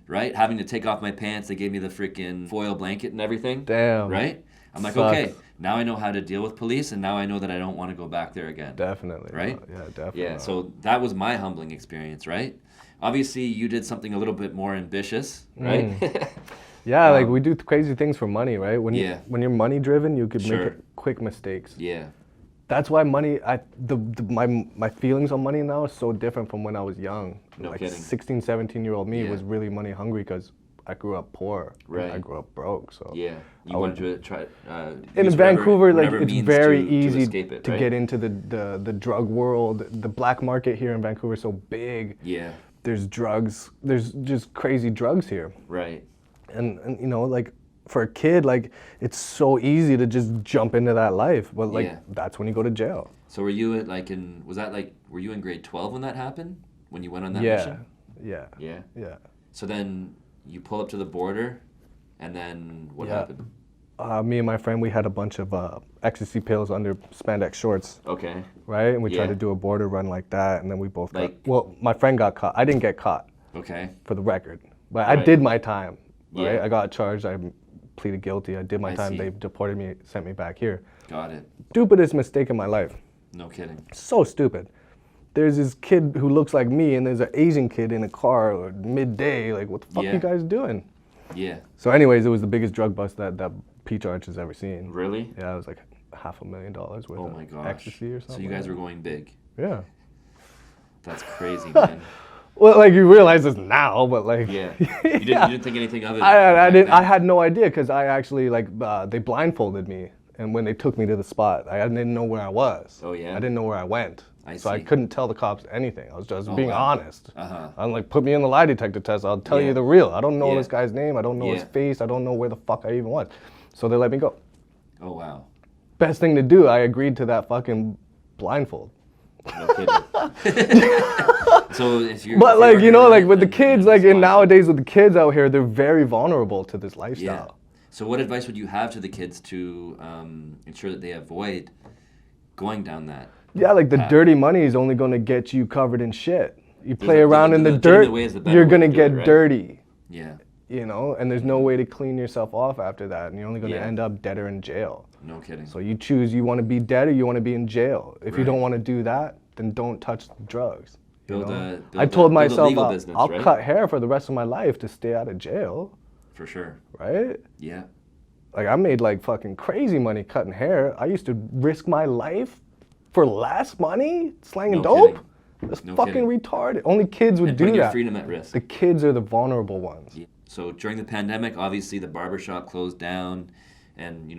right? Having to take off my pants, they gave me the freaking foil blanket and everything. Damn. Right? I'm like, Sucks. okay, now I know how to deal with police, and now I know that I don't want to go back there again. Definitely. Right? Yeah, definitely. Yeah, so that was my humbling experience, right? Obviously, you did something a little bit more ambitious, right? Yeah, like we do crazy things for money, right? When Yeah. when you're money driven, you could Sure. make quick mistakes. Yeah, That's why money. My feelings on money now is so different from when I was young. No like kidding. 16, 17-year-old me Yeah. was really money hungry because I grew up poor. Right. I grew up broke. So yeah. You I wanted to try. in use Vancouver, like whatever it's means very to easy escape it, to right? get into the drug world. The black market here in Vancouver is so big. Yeah, There's drugs. There's just crazy drugs here. right. And like for a kid, like it's so easy to just jump into that life. But like Yeah. that's when you go to jail. So were you were you in grade 12 when that happened? When you went on that Yeah. mission? Yeah. Yeah. Yeah. So then you pull up to the border, and then what Yeah. happened? Me and my friend, we had a bunch of ecstasy pills under spandex shorts, Okay. right? And we tried Yeah. to do a border run like that, and then we both Like- got. Well, my friend got caught. I didn't get caught, Okay. for the record, but I Right. did my time. Right? Yeah. I got charged. I pleaded guilty. I did my I time. see. They deported me, sent me back here. Got it. Stupidest mistake in my life. No kidding. So stupid. There's this kid who looks like me, and there's an Asian kid in a car midday. Like, what the fuck Yeah. you guys doing? Yeah. So, anyways, it was the biggest drug bust that Peach Arch has ever seen. Really? Yeah, it was like $500,000 worth Oh of my gosh. ecstasy or something. So you guys were going big. Yeah. That's crazy, man. Well, like you realize this now, but like. Yeah. You didn't think anything of it. I back didn't. then? I had no idea because I actually they blindfolded me, and when they took me to the spot, I didn't know where I was. Oh, yeah? I didn't know where I went. I So I see. couldn't tell the cops anything. I was just being wow. honest. Uh-huh. I'm like, put me in the lie detector test. I'll tell Yeah. you the real. I don't know Yeah. this guy's name. I don't know his Yeah. face. I don't know where the fuck I even was. So they let me go. Oh, wow. Best thing to do. I agreed to that fucking blindfold. No kidding. So if you But like like with the then kids, you're like in responsible. nowadays with the kids out here, they're very vulnerable to this Yeah. lifestyle. So what advice would you have to the kids to ensure that they avoid going down that? Yeah, like the path. dirty money is only going to get you covered in shit. You play a- around the in the legitimate dirt, way is the better you're way going to to do get it, right? dirty, Yeah, you know, and there's no way to clean yourself off after that, and you're only going to Yeah. end up dead or in jail. no kidding. So you choose, you want to be dead or you want to be in jail. If you Right. don't want to do that, then don't touch drugs. You Build know? a- build I a- told build a myself legal business, I'll right? cut hair for the rest of my life to stay out of jail, For sure. right? Yeah. Like I made like fucking crazy money cutting hair. I used to risk my life for less money slanging No dope. kidding. That's No fucking kidding. retarded. Only kids would And do putting your that. freedom at risk. The kids are the vulnerable ones. Yeah. So during the pandemic, obviously the barbershop closed down, and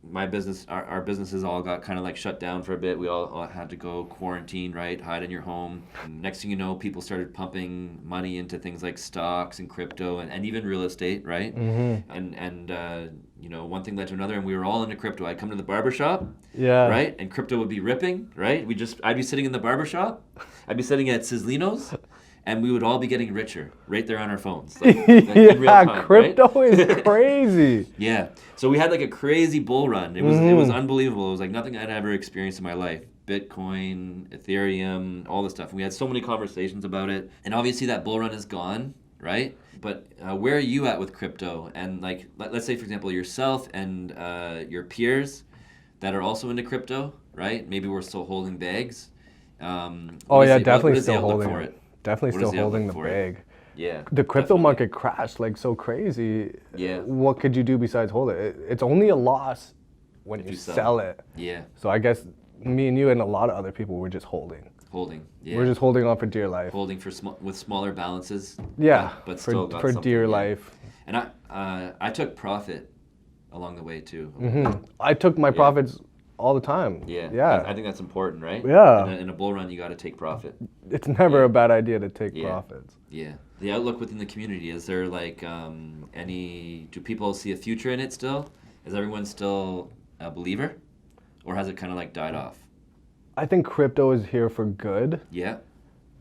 my business, our businesses all got kind of like shut down for a bit. We all had to go quarantine, right? Hide in your home. And next thing you know, people started pumping money into things like stocks and crypto and even real estate, right? Mm-hmm. And one thing led to another, and we were all into crypto. I'd come to the barbershop, Yeah. right? And crypto would be ripping, right? I'd be sitting in the barbershop. I'd be sitting at Sizzlino's, and we would all be getting richer right there on our phones. Like in real Yeah, time, crypto right? is crazy. Yeah. So we had like a crazy bull run. It was unbelievable. It was like nothing I'd ever experienced in my life. Bitcoin, Ethereum, all this stuff. And we had so many conversations about it. And obviously that bull run is gone, right? But where are you at with crypto? And like, let's say for example yourself and your peers that are also into crypto, right? Maybe we're still holding bags. Oh yeah, definitely what is the still outlook holding for it. it? Definitely What is still the holding the outlook for it? bag. Yeah. The crypto definitely. market crashed like so crazy. Yeah. What could you do besides hold it? It's only a loss when you you sell. sell it. Yeah. So I guess me and you and a lot of other people were just holding. Holding. Yeah. We're just holding on for dear life. Holding for with smaller balances. Yeah, but still got for something, dear yeah. life. And I took profit along the way too. I took my profits all the time. Yeah. Yeah. I think that's important, right? Yeah. In a bull run, you got to take profit. It's never a bad idea to take Yeah. profits. Yeah. The outlook within the community, is there like do people see a future in it still? Is everyone still a believer? Or has it kind of like died off? I think crypto is here for good. Yeah.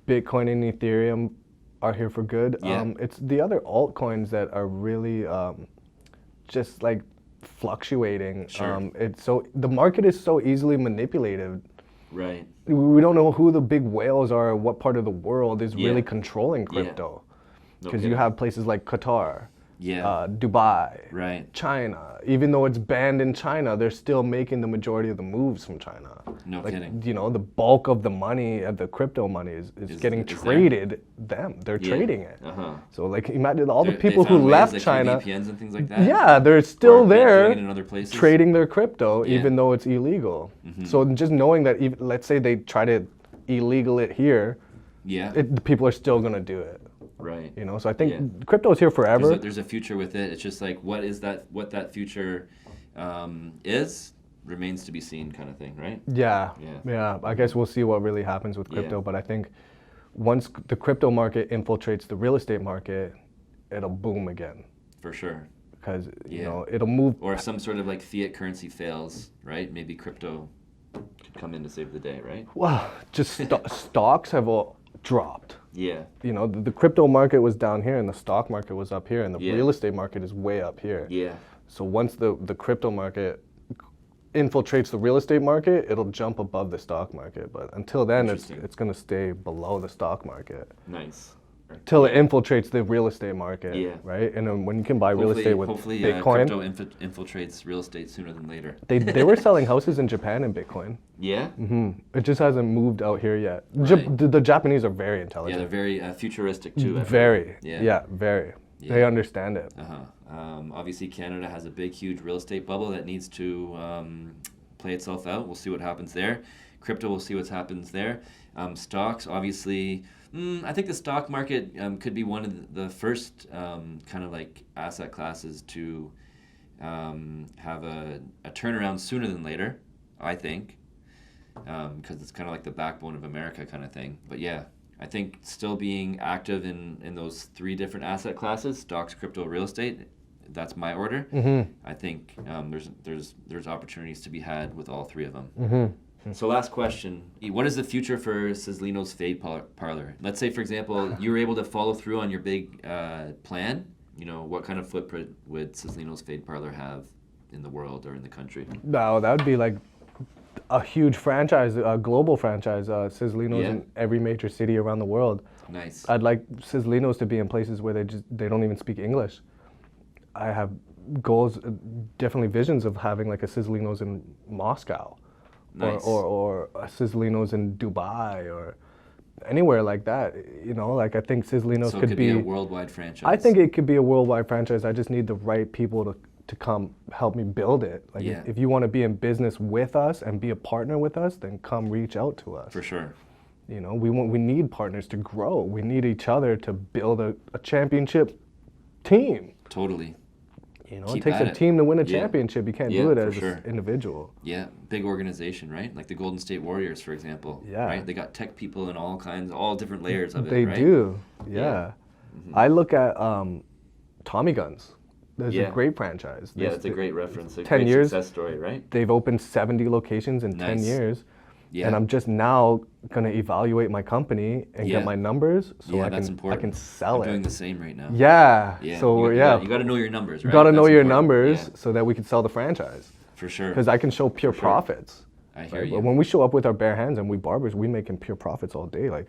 Bitcoin and Ethereum are here for good. Yeah. It's the other altcoins that are really just like fluctuating. Sure. The market is so easily manipulated. Right. We don't know who the big whales are, or what part of the world is Yeah. really controlling Yeah. crypto. No Because you kidding. have places like Qatar, Yeah. Dubai, Right. China. Even though it's banned in China, they're still making the majority of the moves from China. No Like, kidding. you know, the bulk of the money, of the crypto money is getting is there. traded. They're Yeah. trading it. Uh-huh. So like imagine all the They people who found ways, left like, through China. VPNs and things like that. Yeah, they're still Or there doing it in other places. trading their crypto, Yeah. even though it's illegal. So just knowing that, even, let's say they try to illegal it here, Yeah. the people are still gonna do it. Right. You know, so I think Yeah. crypto is here forever. There's a future with it. It's just like what that future is remains to be seen, kind of thing, right? Yeah, Yeah. yeah. I guess we'll see what really happens with crypto, Yeah. but I think once the crypto market infiltrates the real estate market, it'll boom again For sure. because you Yeah. know it'll move. Or if some sort of like fiat currency fails, right? Maybe crypto could come in to save the day, right? Well, just stocks have all dropped. Yeah. You know, the crypto market was down here and the stock market was up here, and the Yeah. real estate market is way up here. Yeah. So once the crypto market infiltrates the real estate market, it'll jump above the stock market. But until then, Interesting. it's going to stay below the stock market Nice. till it infiltrates the real estate market. Yeah. Right. And then when you can buy real estate with hopefully Bitcoin, crypto infiltrates real estate sooner than later. they were selling houses in Japan in Bitcoin. Yeah. It just hasn't moved out here yet. Right. The Japanese are very Yeah, intelligent. they're very futuristic too. I feel. Very. Yeah. Yeah. Very. Yeah. They understand it. Uh-huh. Obviously, Canada has a big, huge real estate bubble that needs to play itself out. We'll see what happens there. Crypto, we'll see what happens there. Stocks, obviously, I think the stock market could be one of the first kind of like asset classes to have a turnaround sooner than later, I think, because it's kind of like the backbone of America kind of thing. But yeah, I think still being active in those three different asset classes, stocks, crypto, real estate, that's my order. I think there's opportunities to be had with all three of them. So last question, what is the future for Sizzlino's Fade Parlor? Let's say, for example, you were able to follow through on your big plan. You know, what kind of footprint would Sizzlino's Fade Parlor have in the world or in the country? No, that would be like a huge franchise, a global franchise, Sizzlino's Yeah. in every major city around the world. Nice. I'd like Sizzlino's to be in places where they don't even speak English. I have goals, definitely visions of having like a Sizzlino's in Moscow, Nice. or a Sizzlino's in Dubai, or anywhere like that. You know, like I think Sizzlino's So it could could be a worldwide franchise. I think it could be a worldwide franchise. I just need the right people to come help me build it. Like Yeah. if you want to be in business with us and be a partner with us, then come reach out to us. For sure. You know, we need partners to grow. We need each other to build a championship team. Totally. You know, Keep it takes at a it. team to win a Yeah. championship. You can't Yeah, do it for as sure. an individual. Yeah, big organization, right? Like the Golden State Warriors, for example. Yeah. Right? They got tech people in all different layers of it, They right? do. Yeah. Yeah. I look at Tommy Guns. There's Yeah. a great franchise. Yeah, it's a great reference, a 10 great years. success story, right? They've opened 70 locations in 10 Nice. years. Yeah. And I'm just now gonna evaluate my company and Yeah. get my numbers so Yeah, I that's can important. I can sell I'm it. doing the same right now. Yeah. Yeah. So you, yeah, You got to know your numbers, right? you gotta know That's your important. numbers Yeah, so that we can sell the franchise. for sure. Because I can show pure sure. profits. I hear Right? you. But when we show up with our bare hands and we barbers, we making pure profits all day. Like,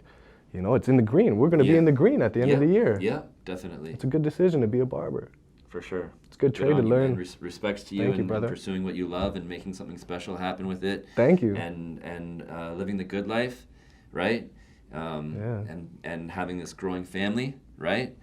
you know, it's in the green. We're gonna be Yeah. in the green at the end of the year. Yeah, definitely. It's a good decision to be a barber. For sure. It's a good trade on to you, learn. man. Respects to you, Thank you, and brother. pursuing what you love and making something special happen with it. Thank you. And living the good life, right? Yeah. And having this growing family, right?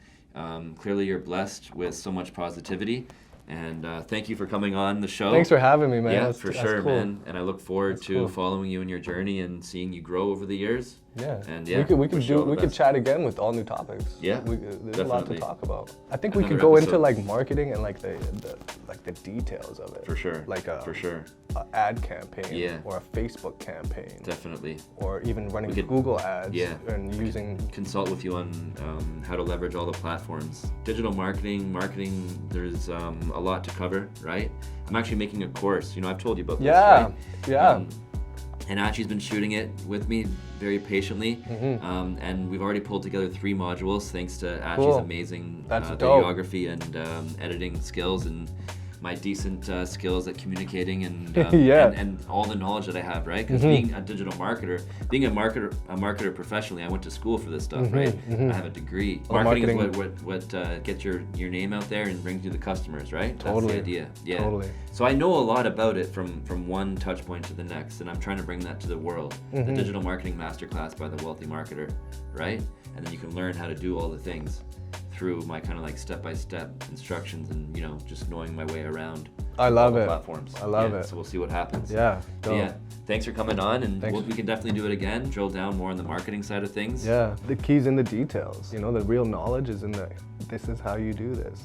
Clearly, you're blessed with so much positivity. And thank you for coming on the show. Thanks for having me, man. Yeah, That's- for that's sure, cool. man. And I look forward That's to cool. following you in your journey and seeing you grow over the years. Yeah. And yeah, we could wish you all the we could best. chat again with all new topics. Yeah, There's a lot to definitely. talk about. I think we Another could go into episode. like marketing and like the details of it. For sure. Like a For sure. a ad campaign Yeah. or a Facebook campaign Definitely. or even running We could- Google ads yeah. and using Consult with you on how to leverage all the platforms. Digital marketing, there's a lot to cover, right? I'm actually making a course. You know, I've told you about this, Yeah, right? yeah. And Achi's been shooting it with me very patiently. Mm-hmm. And we've already pulled together 3 modules thanks to Achi's Cool. amazing That's dope. videography and editing skills and my decent skills at communicating and, Yeah. and all the knowledge that I have, right? Because being a digital marketer, being a marketer professionally, I went to school for this stuff, right? I have a degree. Oh, Marketing marketing. is what gets your name out there and brings you the customers, right? Totally. That's the idea. Yeah. Totally. So I know a lot about it from one touch point to the next, and I'm trying to bring that to the world. The digital marketing masterclass by the Wealthy Marketer, right? And then you can learn how to do all the things through my kind of like step-by-step instructions and, you know, just knowing my way around I love all the it. platforms. I love Yeah, it. So we'll see what happens. Yeah, But dope. yeah. Thanks for coming on, and Thanks. we can definitely do it again. Drill down more on the marketing side of things. Yeah, the key's in the details. You know, the real knowledge is in this is how you do this.